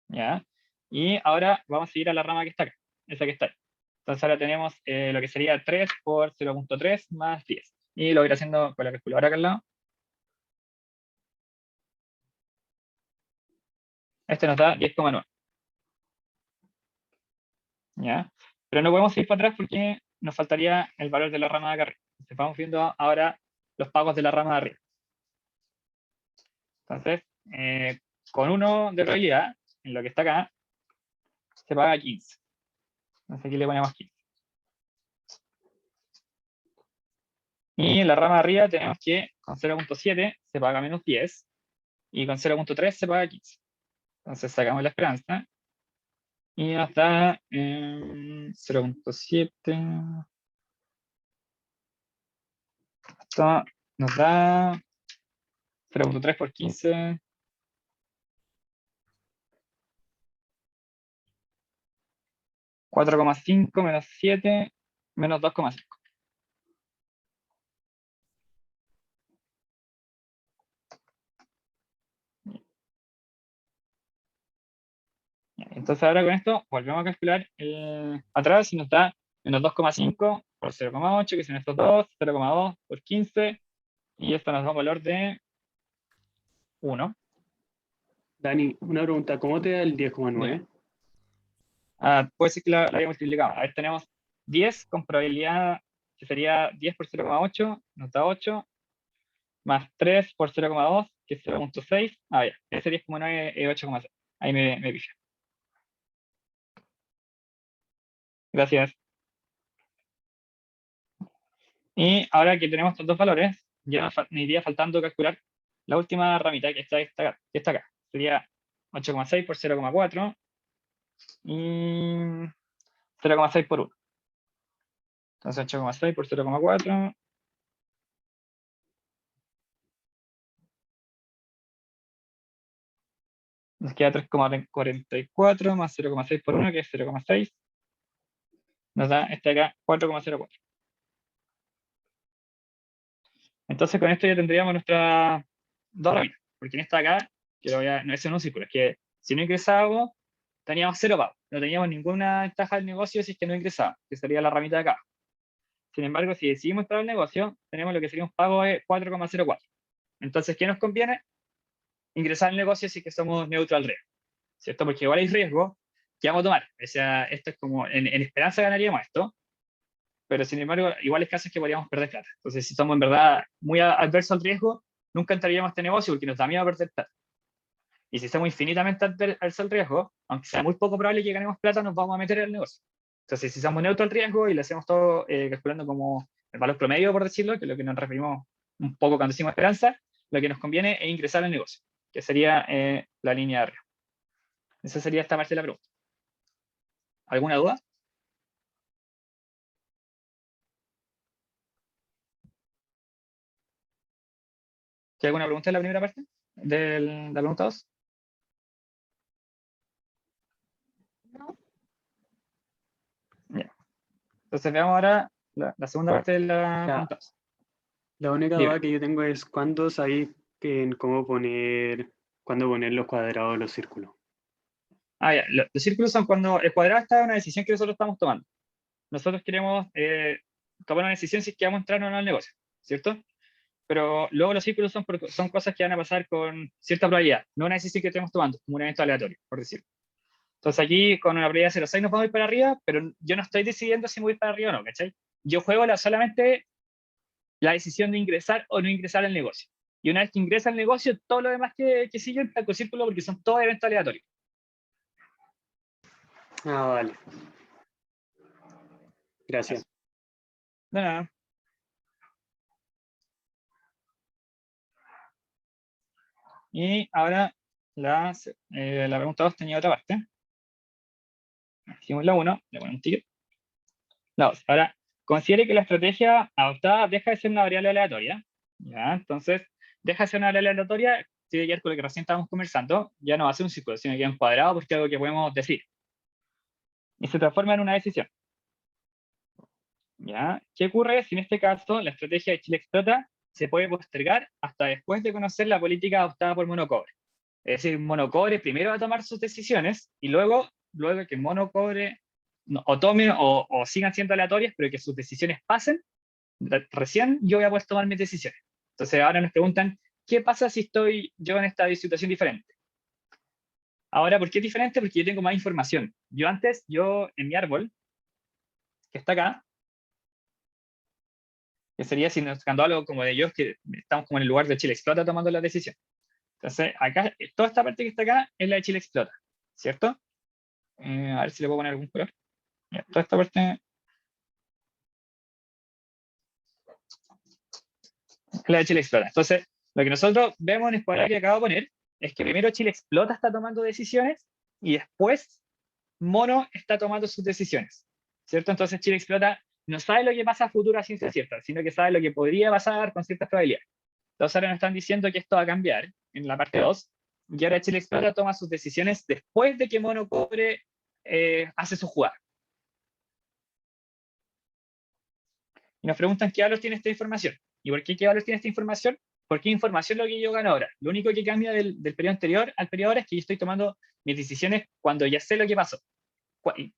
¿Ya? Y ahora vamos a ir a la rama que está acá, esa que está ahí. Entonces ahora tenemos lo que sería 3 por 0.3 más 10. Y lo voy a ir haciendo con la calculadora acá al lado. Este nos da 10,9. ¿Ya? Pero no podemos ir para atrás porque nos faltaría el valor de la rama de acá arriba. Entonces vamos viendo ahora los pagos de la rama de arriba. Entonces, con 1 de probabilidad, en lo que está acá, se paga 15. Entonces aquí le ponemos 15. Y en la rama de arriba tenemos que con 0.7 se paga menos 10 y con 0.3 se paga 15. Entonces sacamos la esperanza y nos da 0.7. Esto nos da 0.3 por 15. 4,5 menos 7 menos 2,5. Entonces ahora con esto volvemos a calcular atrás y nos da menos 2,5 por 0,8, que son estos dos, 0,2 por 15, y esto nos da un valor de 1. Dani, una pregunta, ¿cómo te da el 10,9? Puede ser que la haya multiplicado. A ver, tenemos 10 con probabilidad, que sería 10 por 0,8, nos da 8, más 3 por 0,2, que es 0.6. Ya, ese 10,9 es 8,6. Ahí me pifié. Gracias. Y ahora que tenemos estos dos valores, ya me iría faltando calcular la última ramita que está acá. Sería 8,6 por 0,4 y 0,6 por 1. Entonces 8,6 por 0,4. Nos queda 3,44 más 0,6 por 1, que es 0,6. Nos da este acá 4,04. Entonces con esto ya tendríamos nuestras dos ramitas. Porque en esta de acá, que no es en un círculo, es que si no ingresábamos, teníamos 0 pagos. No teníamos ninguna ventaja del negocio si es que no ingresábamos, que sería la ramita de acá. Sin embargo, si decidimos entrar al negocio, tenemos lo que sería un pago de 4,04. Entonces, ¿qué nos conviene? Ingresar al negocio si es que somos neutral riesgo, ¿cierto? Porque igual hay riesgo que vamos a tomar. O sea, esto es como, en esperanza ganaríamos esto, pero sin embargo, igual es casos que podríamos perder plata. Entonces, si somos en verdad muy adversos al riesgo, nunca entraríamos a este negocio porque nos da miedo perder plata. Y si somos infinitamente adversos al riesgo, aunque sea muy poco probable que ganemos plata, nos vamos a meter en el negocio. Entonces, si somos neutro al riesgo y lo hacemos todo calculando como el valor promedio, por decirlo, que es lo que nos referimos un poco cuando decimos esperanza, lo que nos conviene es ingresar al negocio, que sería la línea de arriba. Esa sería esta parte de la pregunta. ¿Alguna duda? ¿Hay alguna pregunta en la primera parte de la pregunta 2? No. Ya. Entonces veamos ahora la segunda parte de la pregunta 2. La única Dime. duda que yo tengo es cuándo sabéis cuándo poner los cuadrados o los círculos. Ya. Los círculos son cuando el cuadrado está en una decisión que nosotros estamos tomando. Nosotros queremos tomar una decisión si es que vamos a entrar o no al negocio, ¿cierto? Pero luego los círculos son cosas que van a pasar con cierta probabilidad, no una decisión que estemos tomando, como un evento aleatorio, por decirlo. Entonces aquí con una probabilidad de 0,6 nos vamos a ir para arriba, pero yo no estoy decidiendo si me voy para arriba o no, ¿cachai? Yo juego solamente la decisión de ingresar o no ingresar al negocio. Y una vez que ingresa al negocio, todo lo demás que sigue en blanco círculo porque son todos eventos aleatorios. Ah, vale. Gracias. De nada. Y ahora la pregunta 2 tenía otra parte. Hicimos la 1, le ponemos un ticket. La 2. Ahora, considere que la estrategia adoptada deja de ser una variable aleatoria. ¿Ya? Entonces, deja de ser una variable aleatoria, tiene que ver con lo que recién estábamos conversando, ya no va a ser un círculo, sino que es un cuadrado porque es algo que podemos decir. Y se transforma en una decisión. ¿Ya? ¿Qué ocurre si en este caso la estrategia de Chile Explota se puede postergar hasta después de conocer la política adoptada por Monocobre? Es decir, Monocobre primero va a tomar sus decisiones y luego que Monocobre o tomen o sigan siendo aleatorias, pero que sus decisiones pasen, recién yo voy a poder tomar mis decisiones. Entonces ahora nos preguntan, ¿qué pasa si estoy yo en esta situación diferente? Ahora, ¿por qué es diferente? Porque yo tengo más información. Yo en mi árbol, que está acá, que sería significando algo como de ellos, que estamos como en el lugar de Chile Explota tomando la decisión. Entonces, acá, toda esta parte que está acá es la de Chile Explota, ¿cierto? A ver si le puedo poner algún color. Ya, toda esta parte es la de Chile Explota. Entonces, lo que nosotros vemos en el cuadrado que acabo de poner es que primero Chile Explota está tomando decisiones y después Mono está tomando sus decisiones, ¿cierto? Entonces Chile Explota no sabe lo que pasa a futuro a ciencia cierta, sino que sabe lo que podría pasar con ciertas probabilidades. Entonces ahora nos están diciendo que esto va a cambiar en la parte 2, y ahora Chile Explota toma sus decisiones después de que Mono Cobre hace su jugada. Y nos preguntan qué valor tiene esta información. ¿Y por qué valor tiene esta información? Porque información es lo que yo gano ahora. Lo único que cambia del periodo anterior al periodo ahora es que yo estoy tomando mis decisiones cuando ya sé lo que pasó.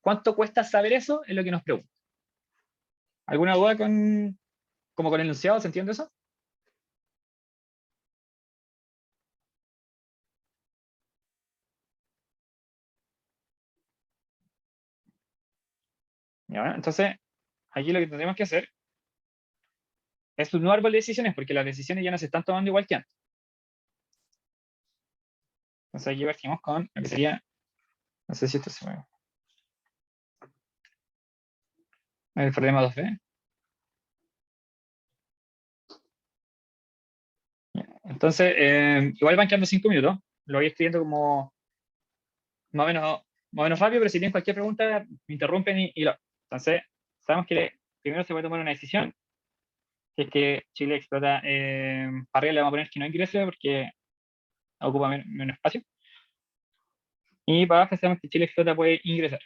¿Cuánto cuesta saber eso? Es lo que nos preguntan. ¿Alguna duda como con el enunciado? ¿Se entiende eso? ¿Ya? Entonces, aquí lo que tenemos que hacer es un nuevo árbol de decisiones, porque las decisiones ya no se están tomando igual que antes. Entonces aquí partimos con lo que sería, no sé si esto se mueve. El problema 2B. Entonces, igual van quedando 5 minutos. Lo voy escribiendo como más o menos rápido, pero si tienen cualquier pregunta, me interrumpen y lo. Entonces, sabemos que primero se puede tomar una decisión, que es que Chile Explota, para arriba le vamos a poner que no ingrese porque ocupa menos espacio. Y para abajo sabemos que Chile Explota puede ingresar,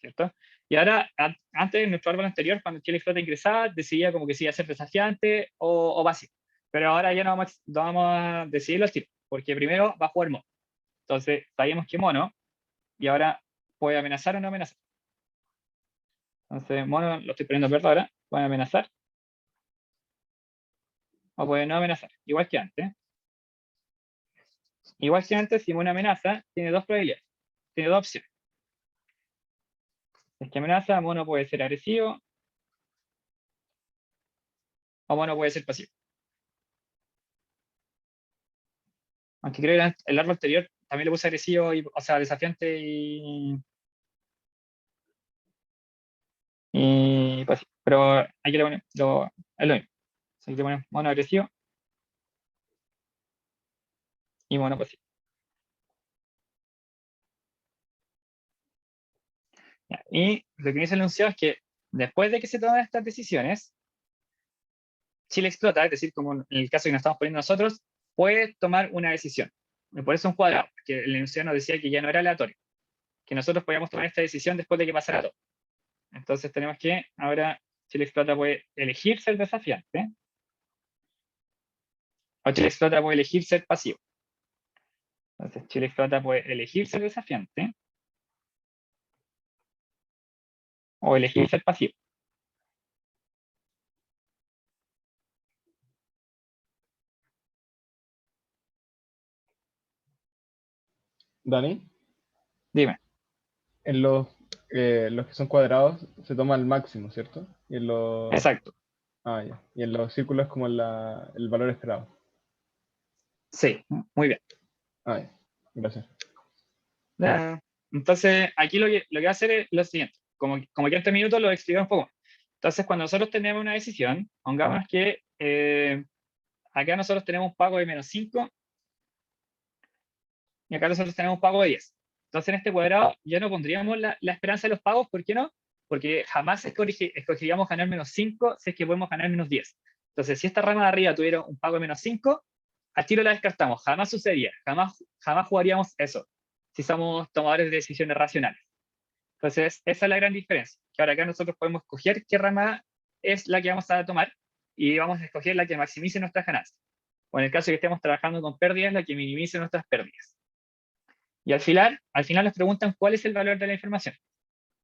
¿cierto? Y ahora, antes en nuestro árbol anterior, cuando Chile Explota ingresaba, decidía como que si iba a ser desafiante o básico. Pero ahora ya no vamos a decidirlo al tiro, porque primero va a jugar Mono. Entonces, sabíamos que Mono, y ahora puede amenazar o no amenazar. Entonces, Mono lo estoy poniendo verde ahora, puede amenazar o puede no amenazar, igual que antes. Igual que antes, si Mono amenaza, tiene dos probabilidades, tiene dos opciones. Si es que amenaza, Mono puede ser agresivo o Mono puede ser pasivo. Aunque creo que el árbol anterior también le puse agresivo, o sea, desafiante y pasivo. Pero aquí le ponemos, es lo mismo. Aquí le ponemos Mono agresivo y Mono pasivo. Ya, y lo que dice el enunciado es que después de que se toman estas decisiones, Chile Explota, es decir, como en el caso que nos estamos poniendo nosotros, puede tomar una decisión. Por eso un cuadrado, porque el enunciado nos decía que ya no era aleatorio, que nosotros podíamos tomar esta decisión después de que pasara todo. Entonces tenemos que, ahora, Chile Explota puede elegir ser desafiante, o Chile Explota puede elegir ser pasivo. Entonces Chile Explota puede elegir ser desafiante, o elegir ser pasivo. Dani, Dime. en los que son cuadrados se toma el máximo, ¿cierto? Y en los, Exacto. ya. Y en los círculos es como el valor esperado. Sí, muy bien. Ya. Gracias. Ya. Entonces, aquí lo que va a hacer es lo siguiente. Como que en 3 minutos lo explico un poco. Entonces, cuando nosotros tenemos una decisión, pongamos que acá nosotros tenemos un pago de -5 y acá nosotros tenemos un pago de 10. Entonces, en este cuadrado ya no pondríamos la esperanza de los pagos. ¿Por qué no? Porque jamás escogeríamos ganar -5 si es que podemos ganar -10. Entonces, si esta rama de arriba tuviera un pago de -5, al tiro la descartamos. Jamás sucedería. Jamás jugaríamos eso si somos tomadores de decisiones racionales. Entonces, esa es la gran diferencia. Que ahora acá nosotros podemos escoger qué rama es la que vamos a tomar y vamos a escoger la que maximice nuestras ganancias. O en el caso de que estemos trabajando con pérdidas, la que minimice nuestras pérdidas. Y al final nos preguntan cuál es el valor de la información.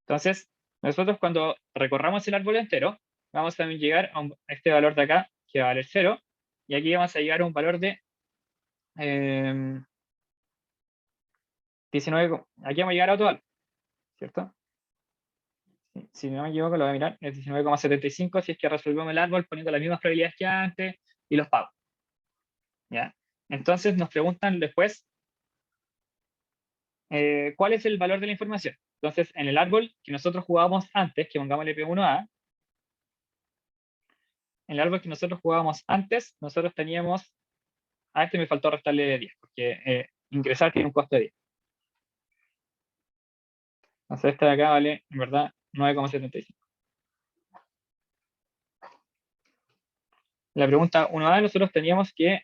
Entonces, nosotros cuando recorramos el árbol entero, vamos a llegar a este valor de acá, que va a valer 0, y aquí vamos a llegar a un valor de 19, aquí vamos a llegar a otro valor, ¿cierto? Si no me equivoco, lo voy a mirar, es 19,75 si es que resolvemos el árbol poniendo las mismas probabilidades que antes y los pagos. ¿Ya? Entonces nos preguntan después cuál es el valor de la información. Entonces, en el árbol que nosotros jugábamos antes, que pongámosle P1A, en el árbol que nosotros jugábamos antes, nosotros teníamos, a este me faltó restarle 10, porque ingresar tiene un costo de 10. Entonces, este de acá vale, en verdad, 9,75. La pregunta 1A, nosotros teníamos que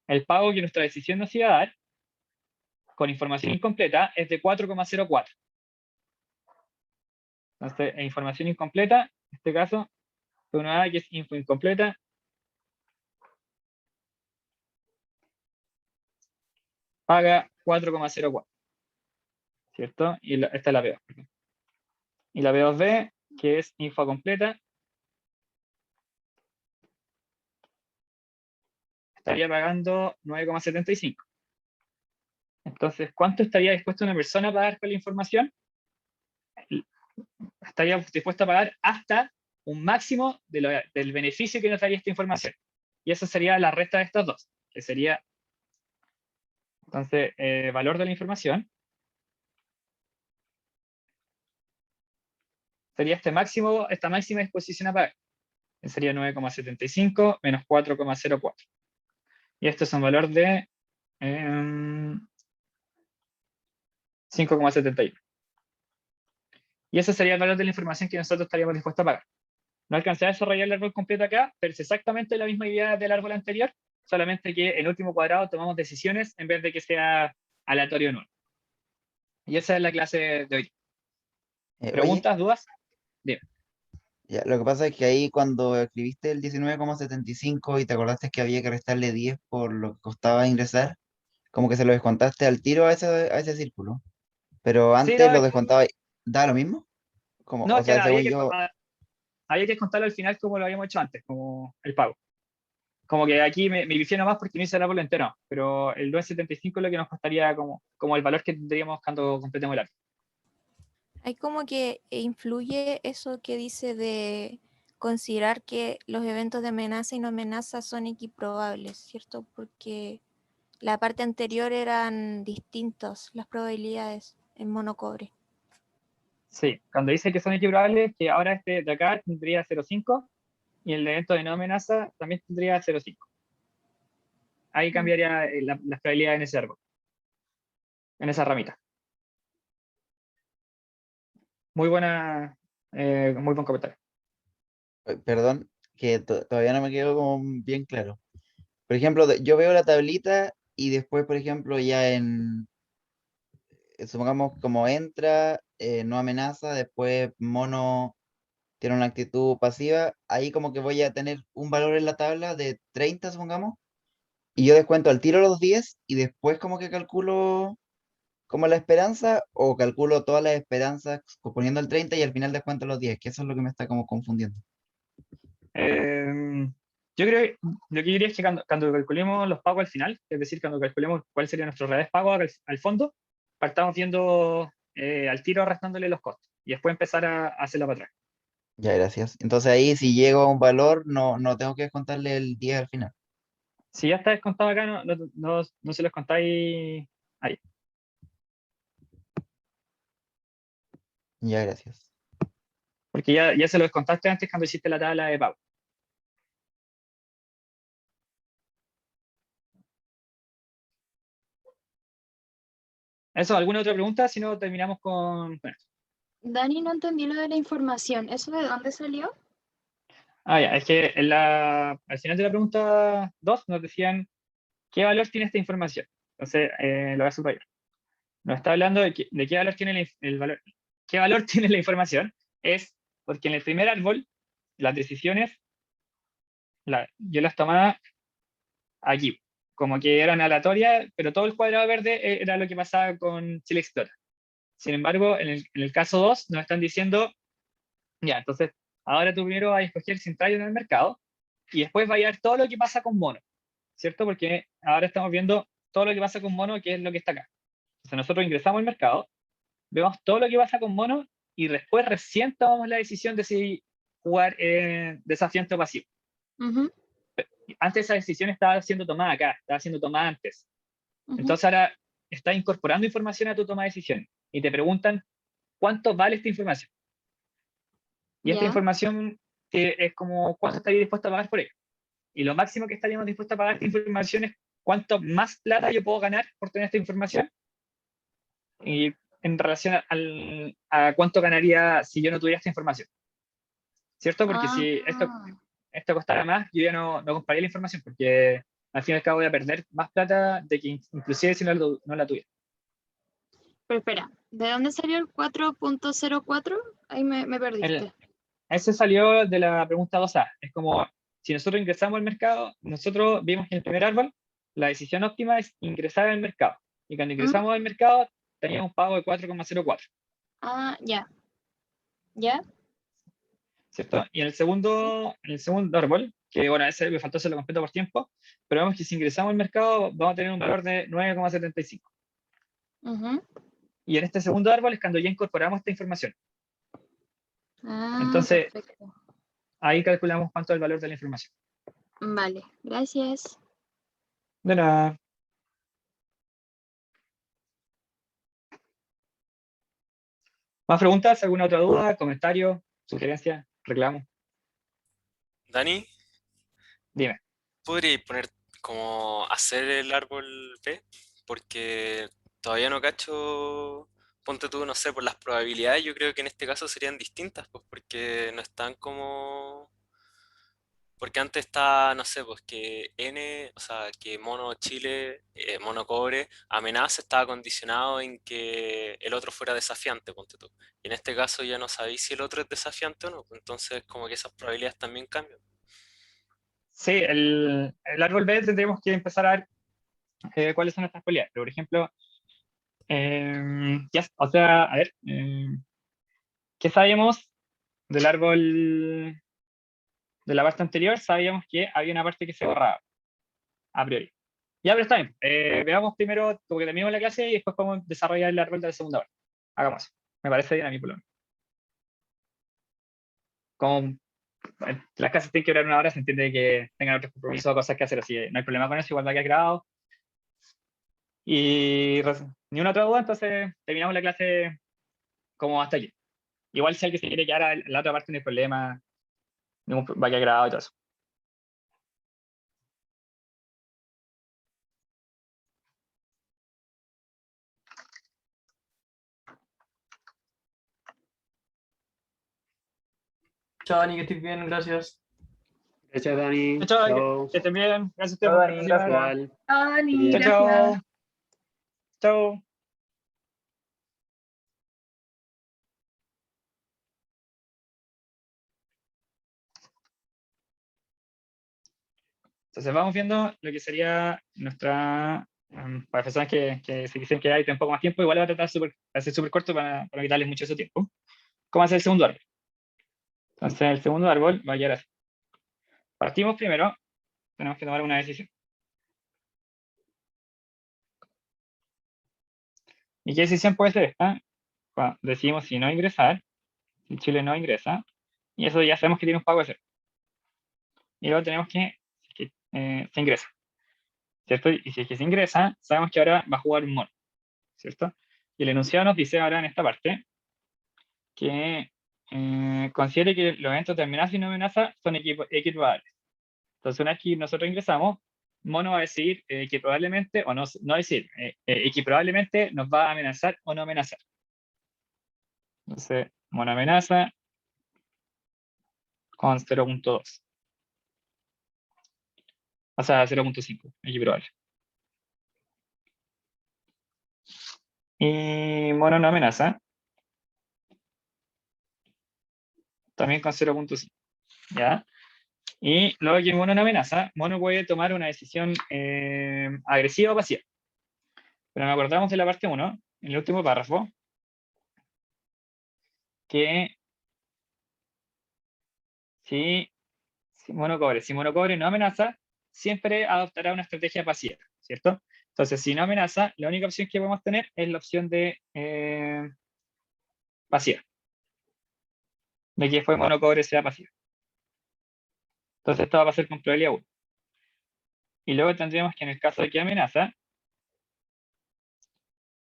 el pago que nuestra decisión nos iba a dar, con información incompleta, es de 4,04. Entonces, en información incompleta, en este caso, P1A, que es info incompleta, paga 4,04. ¿Cierto? Y esta es la B2. Y la B2B, que es info completa, estaría pagando 9,75. Entonces, ¿cuánto estaría dispuesta una persona a pagar por la información? Estaría dispuesta a pagar hasta un máximo del beneficio que nos daría esta información. Y esa sería la resta de estas dos, que sería, entonces, valor de la información. Sería esta máxima disposición a pagar. Que sería 9,75 menos 4,04. Y esto es un valor de 5,71. Y ese sería el valor de la información que nosotros estaríamos dispuestos a pagar. No alcancé a desarrollar el árbol completo acá, pero es exactamente la misma idea del árbol anterior, solamente que en el último cuadrado tomamos decisiones en vez de que sea aleatorio o nulo. Y esa es la clase de hoy. Oye, ¿Preguntas, dudas? Dime. ya, lo que pasa es que ahí cuando escribiste el 19,75 y te acordaste que había que restarle 10 por lo que costaba ingresar, como que se lo descontaste al tiro a ese círculo. Pero Sí, no, antes lo descontaba, ¿da lo mismo? Como, no, o es que sea, según yo, había que descontarlo al final como lo habíamos hecho antes, como el pago. Como que aquí me pifié nomás porque no hice el árbol entero, pero el 2,75 es lo que nos costaría como el valor que tendríamos cuando completemos el árbol. Hay como que influye eso que dice de considerar que los eventos de amenaza y no amenaza son equiprobables, ¿cierto? Porque la parte anterior eran distintas las probabilidades en monocobre. Sí, cuando dice que son equiparables, que ahora este de acá tendría 0,5 y el evento de no amenaza también tendría 0,5. Ahí cambiaría las probabilidades en ese árbol, en esa ramita. Muy muy buen comentario. perdón, que todavía no me quedó como bien claro. Por ejemplo, yo veo la tablita y después, por ejemplo, ya supongamos como entra, no amenaza, después mono tiene una actitud pasiva, ahí como que voy a tener un valor en la tabla de 30, supongamos, y yo descuento al tiro los 10 y después como que calculo como la esperanza o calculo todas las esperanzas poniendo el 30 y al final descuento los 10, que eso es lo que me está como confundiendo. Yo creo que lo que yo diría es que cuando calculemos los pagos al final, es decir, cuando calculemos cuál sería nuestro real pago al fondo, partamos viendo al tiro restándole los costos y después empezar a hacerlo para atrás. Ya, gracias. Entonces ahí si llego a un valor, no tengo que descontarle el 10 al final. Si ya está descontado acá, no se los contáis ahí. Ya, gracias. Porque ya se lo descontaste antes cuando hiciste la tabla de pago. ¿Eso? ¿Alguna otra pregunta? Si no, terminamos con esto. Dani, no entendí lo de la información. ¿Eso de dónde salió? Ya, es que al final de la pregunta 2 nos decían ¿qué valor tiene esta información? Entonces, lo voy a subrayar. Nos está hablando de qué valor tiene el valor. ¿Qué valor tiene la información? Es porque en el primer árbol, las decisiones, yo las tomaba aquí, como que eran aleatorias, pero todo el cuadrado verde era lo que pasaba con Chile Explora. Sin embargo, en el caso 2 nos están diciendo, ya, entonces, ahora tú primero vas a escoger si entrar en el mercado y después va a ver todo lo que pasa con mono, ¿cierto? Porque ahora estamos viendo todo lo que pasa con mono, que es lo que está acá. Entonces nosotros ingresamos al mercado, vemos todo lo que pasa con mono y después recién tomamos la decisión de si jugar desafiante o pasivo. Ujú, Antes esa decisión estaba siendo tomada acá, estaba siendo tomada antes. ujú. Entonces ahora está incorporando información a tu toma de decisiones y te preguntan cuánto vale esta información. Y esta Ya. información es como cuánto estaría dispuesto a pagar por ello. Y lo máximo que estaríamos dispuestos a pagar esta información es cuánto más plata yo puedo ganar por tener esta información. Y en relación a cuánto ganaría si yo no tuviera esta información. ¿Cierto? Porque si esto costara más, yo ya no compraría la información, porque al fin y al cabo voy a perder más plata de que inclusive si no la tuviera. Pero espera, ¿de dónde salió el 4.04? Ahí me perdiste. Ese salió de la pregunta 2A. Es como, si nosotros ingresamos al mercado, nosotros vimos que en el primer árbol, la decisión óptima es ingresar al mercado. Y cuando ingresamos al mercado, teníamos un pago de 4,04. Ya. ¿Ya? ¿Cierto? Y en el segundo árbol, que bueno, ese me faltó hacerlo completo por tiempo, pero vemos que si ingresamos al mercado, vamos a tener un valor de 9,75. Ujú. Y en este segundo árbol es cuando ya incorporamos esta información. Entonces, Perfecto. ahí calculamos cuánto es el valor de la información. Vale, gracias. De nada. ¿Más preguntas? ¿Alguna otra duda? ¿Comentario? ¿Sugerencia? ¿Reclamo? Dani, Dime. ¿podrías poner como hacer el árbol B? Porque todavía no cacho, ponte tú, no sé, por las probabilidades, yo creo que en este caso serían distintas, pues porque no están como... Porque antes está, no sé, pues que N, o sea, que mono Chile, mono cobre, amenaza estaba condicionado en que el otro fuera desafiante, ponte tú. Y en este caso ya no sabéis si el otro es desafiante o no, pues entonces como que esas probabilidades también cambian. Sí, el árbol B tendremos que empezar a ver cuáles son nuestras probabilidades. Pero, por ejemplo, o sea, a ver, ¿qué sabíamos del árbol de la parte anterior? Sabíamos que había una parte que se borraba, a priori. Ya, pero está bien. Veamos primero, como que terminemos la clase y después podemos desarrollar el árbol de la segunda hora. Hagamos eso. Me parece bien a mí, por lo menos. Como las clases tienen que durar una hora, se entiende que tengan otros compromisos o cosas que hacer, así que no hay problema con eso, igual va a quedar grabado. Y ni una otra duda, entonces terminamos la clase como hasta aquí. Igual si alguien se quiere quedar a la otra parte no hay problema, va a quedar grabado y todo eso. Chao, Dani, que estés bien, gracias. Gracias, Dani. Chao, Chao. que estén bien. Gracias a Chao, ustedes. Dani, gracias. Igual. Chao, Dani, Bien. gracias. Chao. Chao. Entonces vamos viendo lo que sería nuestra, para personas que se quisieran quedar y tener un poco más tiempo, igual va a tratar de hacer súper corto para no quitarles mucho de su tiempo. ¿Cómo hacer el segundo árbol? Entonces el segundo árbol va a llegar así. Partimos primero tenemos que tomar una decisión. ¿Y qué decisión puede ser esta? Decidimos si no ingresar, si Chile no ingresa, y eso ya sabemos que tiene un pago de cero. Y luego tenemos que se ingresa, ¿cierto? Y si es que se ingresa, sabemos que ahora va a jugar un mono, ¿cierto? Y el enunciado nos dice ahora en esta parte que considere que los eventos de amenaza y no amenaza son equiparables. Entonces, una vez que nosotros ingresamos, mono va a decir que probablemente, o no decir, que probablemente nos va a amenazar o no amenazar. Entonces, mono amenaza con 0.2. O sea, 0.5, equiprobable. Y mono no amenaza, también con 0.5. ¿Ya? Y luego que mono no amenaza, mono puede tomar una decisión agresiva o pasiva. Pero nos acordamos de la parte 1, en el último párrafo, que si mono cobre no amenaza, siempre adoptará una estrategia pasiva, ¿cierto? Entonces, si no amenaza, la única opción que podemos tener es la opción de pasiva. De que fue mono cobre sea pasiva. Entonces, esto va a pasar con probabilidad 1. Y luego tendríamos que en el caso de que amenaza,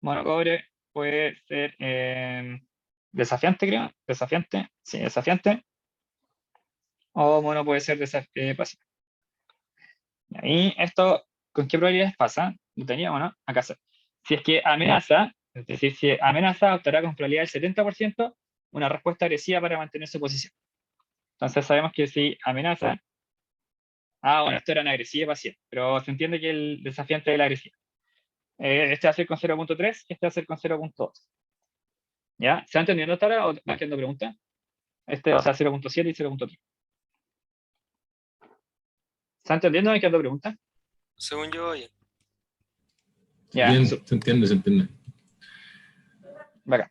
mono cobre puede ser desafiante, creo. Desafiante, sí, desafiante. O mono puede ser pasivo. Y esto, ¿con qué probabilidades pasa? Lo teníamos, ¿no? Acá está. Si es que amenaza, es decir, si amenaza, optará con probabilidad del 70% una respuesta agresiva para mantener su posición. Entonces sabemos que si amenaza, bueno, esto era una agresiva y pasiva, pero se entiende que el desafiante es la agresiva. Este va a ser con 0.3 y este va a ser con 0.2. ¿Ya? ¿Se va entendiendo hasta ahora o va quedando pregunta? Este va a ser 0.7 y 0.3. ¿Se va entendiendo o va quedando pregunta? Según yo, oye. Ya. Se entiende, se entiende. Bacán.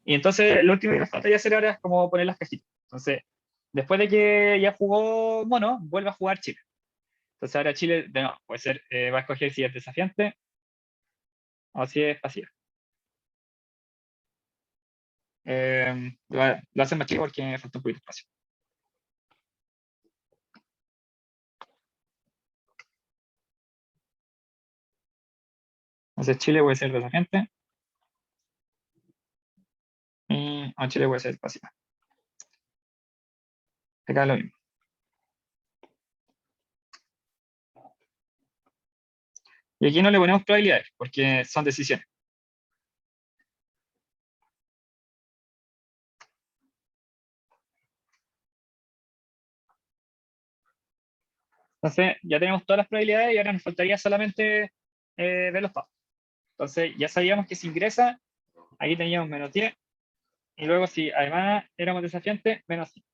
Y entonces lo último que nos falta ya hacer ahora es como poner las cajitas. Entonces, después de que ya jugó mono, vuelve a jugar Chile. Entonces ahora Chile, de nuevo, puede ser, va a escoger si es desafiante o si es pasiva. Lo hacen más chico porque me falta un poquito de espacio. Entonces Chile puede ser desafiante. O Chile puede ser pasiva. Acá es lo mismo. Y aquí no le ponemos probabilidades, porque son decisiones. Entonces, ya tenemos todas las probabilidades y ahora nos faltaría solamente ver los pasos. Entonces, ya sabíamos que si ingresa, aquí teníamos menos 10. Y luego, si además éramos desafiantes, menos 5.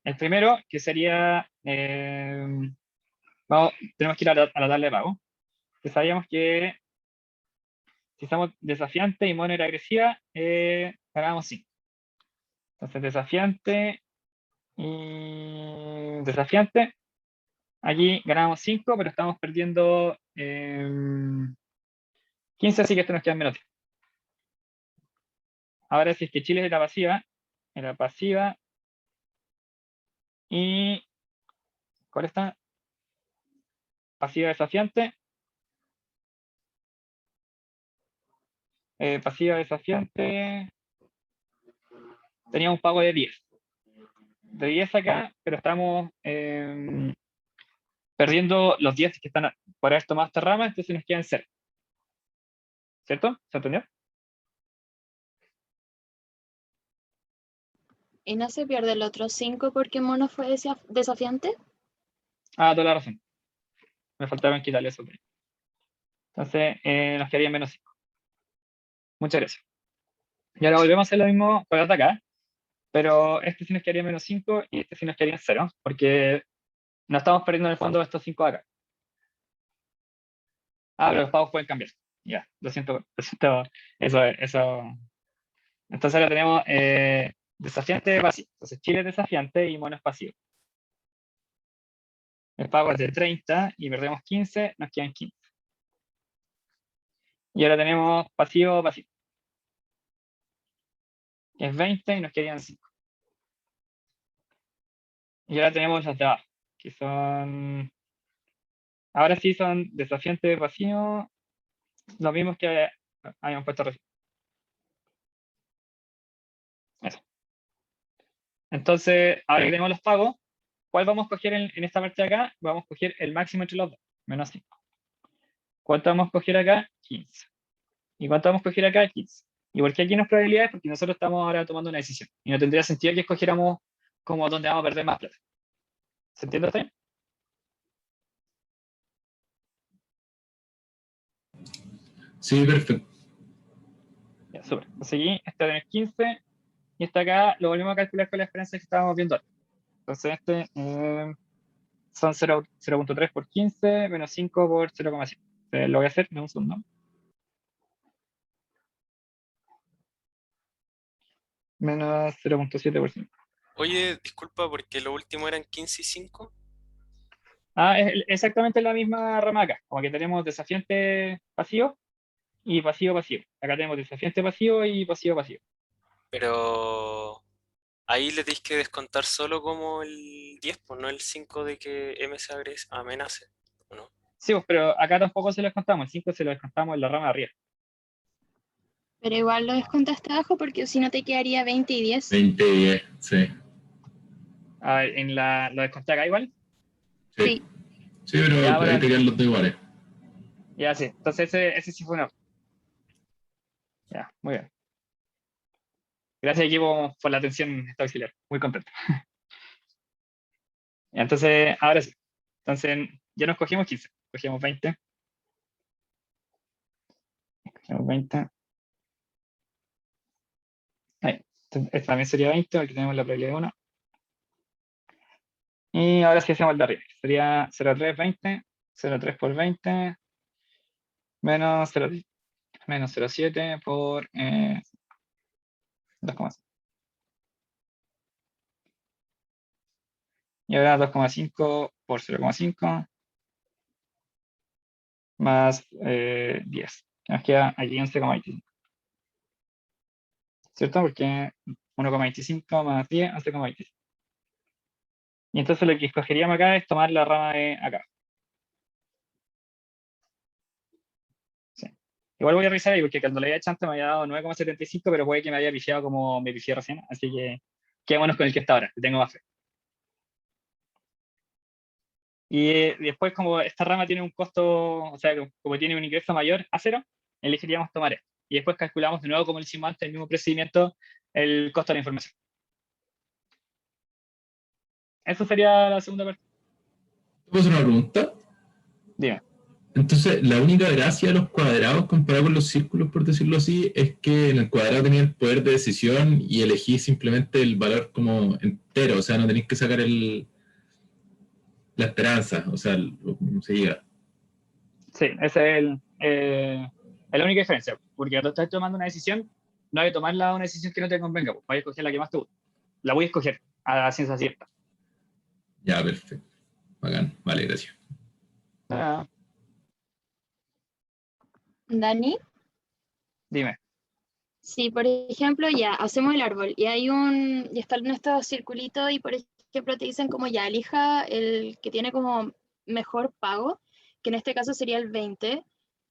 El primero, que sería, tenemos que ir a la tabla de pago. Que sabíamos que si estamos desafiante y mono era agresiva, ganábamos 5. Entonces, desafiante y desafiante. Aquí ganábamos 5, pero estamos perdiendo 15, así que esto nos queda menos 10. Ahora, si es que Chile era pasiva, y ¿cuál está? Pasiva desafiante. Pasiva desafiante. Tenía un pago de 10. De 10 acá, pero estamos perdiendo los 10 que están por haber tomado esta rama, entonces nos quedan 0. ¿Cierto? ¿Se entendió? ¿Y no se pierde el otro 5 porque mono fue desafiante? Toda la razón. Me faltaban quitarle eso. Entonces, nos quedarían menos 5. Muchas gracias. Y ahora volvemos a hacer lo mismo con el de acá, pero este sí nos quedaría menos 5 y este sí nos quedaría 0, porque no estamos perdiendo en el fondo estos 5 acá. Pero los pagos pueden cambiar. Ya, lo siento. Eso. Entonces ahora tenemos desafiante pasivo. Entonces Chile es desafiante y mono es pasivo. El pago es de 30 y perdemos 15, nos quedan 15. Y ahora tenemos pasivo, pasivo. Que es 20 y nos quedan 5. Y ahora tenemos las de abajo, que son... Ahora sí son desafiante pasivo, lo mismo que habíamos puesto recién. Eso. Entonces, ahora que tenemos los pagos, ¿cuál vamos a coger en esta parte de acá? Vamos a coger el máximo entre los dos, menos 5. ¿Cuánto vamos a coger acá? 15. ¿Y cuánto vamos a coger acá? 15. ¿Y por qué aquí no es probabilidades? Porque nosotros estamos ahora tomando una decisión. Y no tendría sentido que escogiéramos como donde vamos a perder más plata. ¿Se entiende usted? Sí, perfecto. Ya, súper. Entonces aquí, este va a tener 15. Y este acá lo volvemos a calcular con la diferencia que estábamos viendo ahora. Entonces este son 0.3 por 15 menos 5 por 0,5. Lo voy a hacer en un segundo. Menos 0.7 por 5. Oye, disculpa, porque lo último eran 15 y 5. Ah, es exactamente la misma rama acá. Como que tenemos desafiante pasivo y pasivo pasivo. Acá tenemos desafiante pasivo y pasivo pasivo. Pero ahí le tenéis que descontar solo como el 10, pues no el 5 de que M se amenace, ¿o no? Sí, pues, pero acá tampoco se lo descontamos. El 5 se lo descontamos en la rama de arriba. Pero igual lo descontaste abajo porque si no te quedaría 20 y 10. 20 y 10, sí. A ver, ¿lo desconté acá igual? Sí. Sí, pero Ya, ahí te quedan los dos iguales. Ya, sí. Entonces ese sí fue uno. Ya, muy bien. Gracias, equipo, por la atención esta auxiliar. Muy contento. Entonces, ahora sí. Entonces, ya nos cogimos 15. Cogimos 20. Cogimos 20. Ahí. Entonces, esta también sería 20, aquí tenemos la probabilidad de 1. Y ahora sí hacemos el de arriba. Sería 0,3, 20. 0,3 por 20. Menos 0,7 menos 0,7 por 2,5. Y ahora 2,5 por 0,5 más 10. Nos queda aquí 11,25. ¿Cierto? Porque 1,25 más 10, 11,25. Y entonces lo que escogeríamos acá es tomar la rama de acá. Sí. Igual voy a revisar ahí, porque cuando le había hecho antes me había dado 9,75, pero puede que me haya pifiado como me pifié recién. Así que quedémonos con el que está ahora, que tengo más fe. Y después, como esta rama tiene un costo, o sea, como tiene un ingreso mayor a 0, elegiríamos tomar esto. Y después calculamos de nuevo, como lo hicimos antes, el mismo procedimiento, el costo de la información. Eso sería la segunda parte. ¿Puedo hacer una pregunta? Dime. Entonces, la única gracia de los cuadrados comparado con los círculos, por decirlo así, es que en el cuadrado tenía el poder de decisión y elegí simplemente el valor como entero, o sea, no tenéis que sacar la esperanza, o sea, como se diga. Sí, esa es la única diferencia. Porque cuando estás tomando una decisión, no hay que tomarla una decisión que no te convenga. Pues, vas a escoger la que más te gusta. La voy a escoger a ciencia cierta. Ya, perfecto. Bacán, vale, gracias. Ah, Dani, dime. si por ejemplo ya hacemos el árbol y y están estos circulitos y por ejemplo te dicen como ya elija el que tiene como mejor pago, que en este caso sería el 20,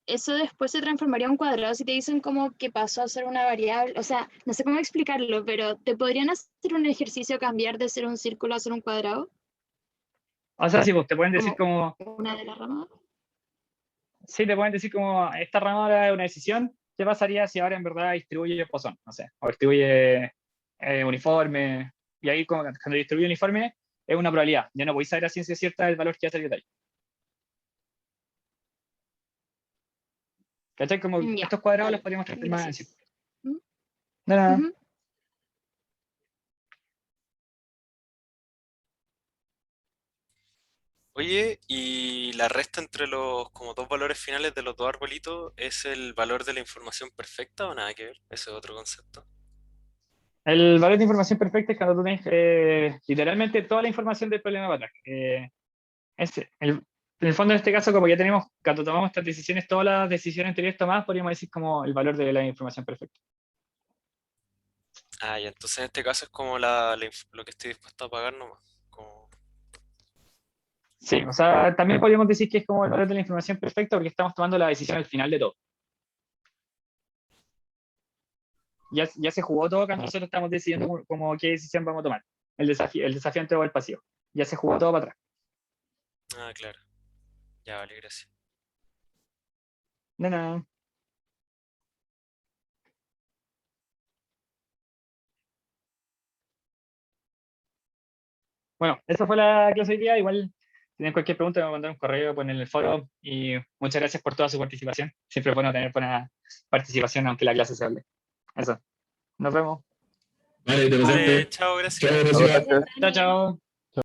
eso después se transformaría en un cuadrado si te dicen como que pasó a ser una variable, o sea, no sé cómo explicarlo, pero ¿te podrían hacer un ejercicio cambiar de ser un círculo a ser un cuadrado? O sea, sí, pues te pueden decir como, Una de las ramas. sí, te pueden decir como, esta rama ahora es una decisión. ¿Qué pasaría si ahora en verdad distribuye pozón? No sé, o distribuye uniforme. Y ahí cuando distribuye uniforme es una probabilidad. Ya no podéis saber a ciencia cierta el valor que va a salir de ahí. ¿Cachai? Como Ya, estos cuadrados los vale, podríamos transformar en gracias. círculos. De nada. Ujú. Oye, y la resta entre los como dos valores finales de los dos arbolitos es el valor de la información perfecta o nada que ver. Ese es otro concepto. El valor de información perfecta es cuando tú tienes literalmente toda la información del problema para atrás. En el fondo, en este caso, como ya tenemos, cuando tomamos estas decisiones, todas las decisiones anteriores tomadas, podríamos decir como el valor de la información perfecta. Ah, ya, entonces en este caso es como lo que estoy dispuesto a pagar nomás. Como... Sí, o sea, también podríamos decir que es como el valor de la información perfecta porque estamos tomando la decisión al final de todo. Ya se jugó todo acá, nosotros estamos decidiendo como qué decisión vamos a tomar. El desafiante o el pasivo. Ya se jugó todo para atrás. Ah, claro. Ya, vale, gracias. De nada. Bueno, esa fue la clase de hoy día. Igual, si tienen cualquier pregunta, me van a mandar un correo, ponen en el foro. Y muchas gracias por toda su participación. Siempre es bueno tener buena participación, aunque la clase se hable. Eso. Nos vemos. Vale, te pasaste. Vale, chao, gracias. Chao, gracias. Chao, chao.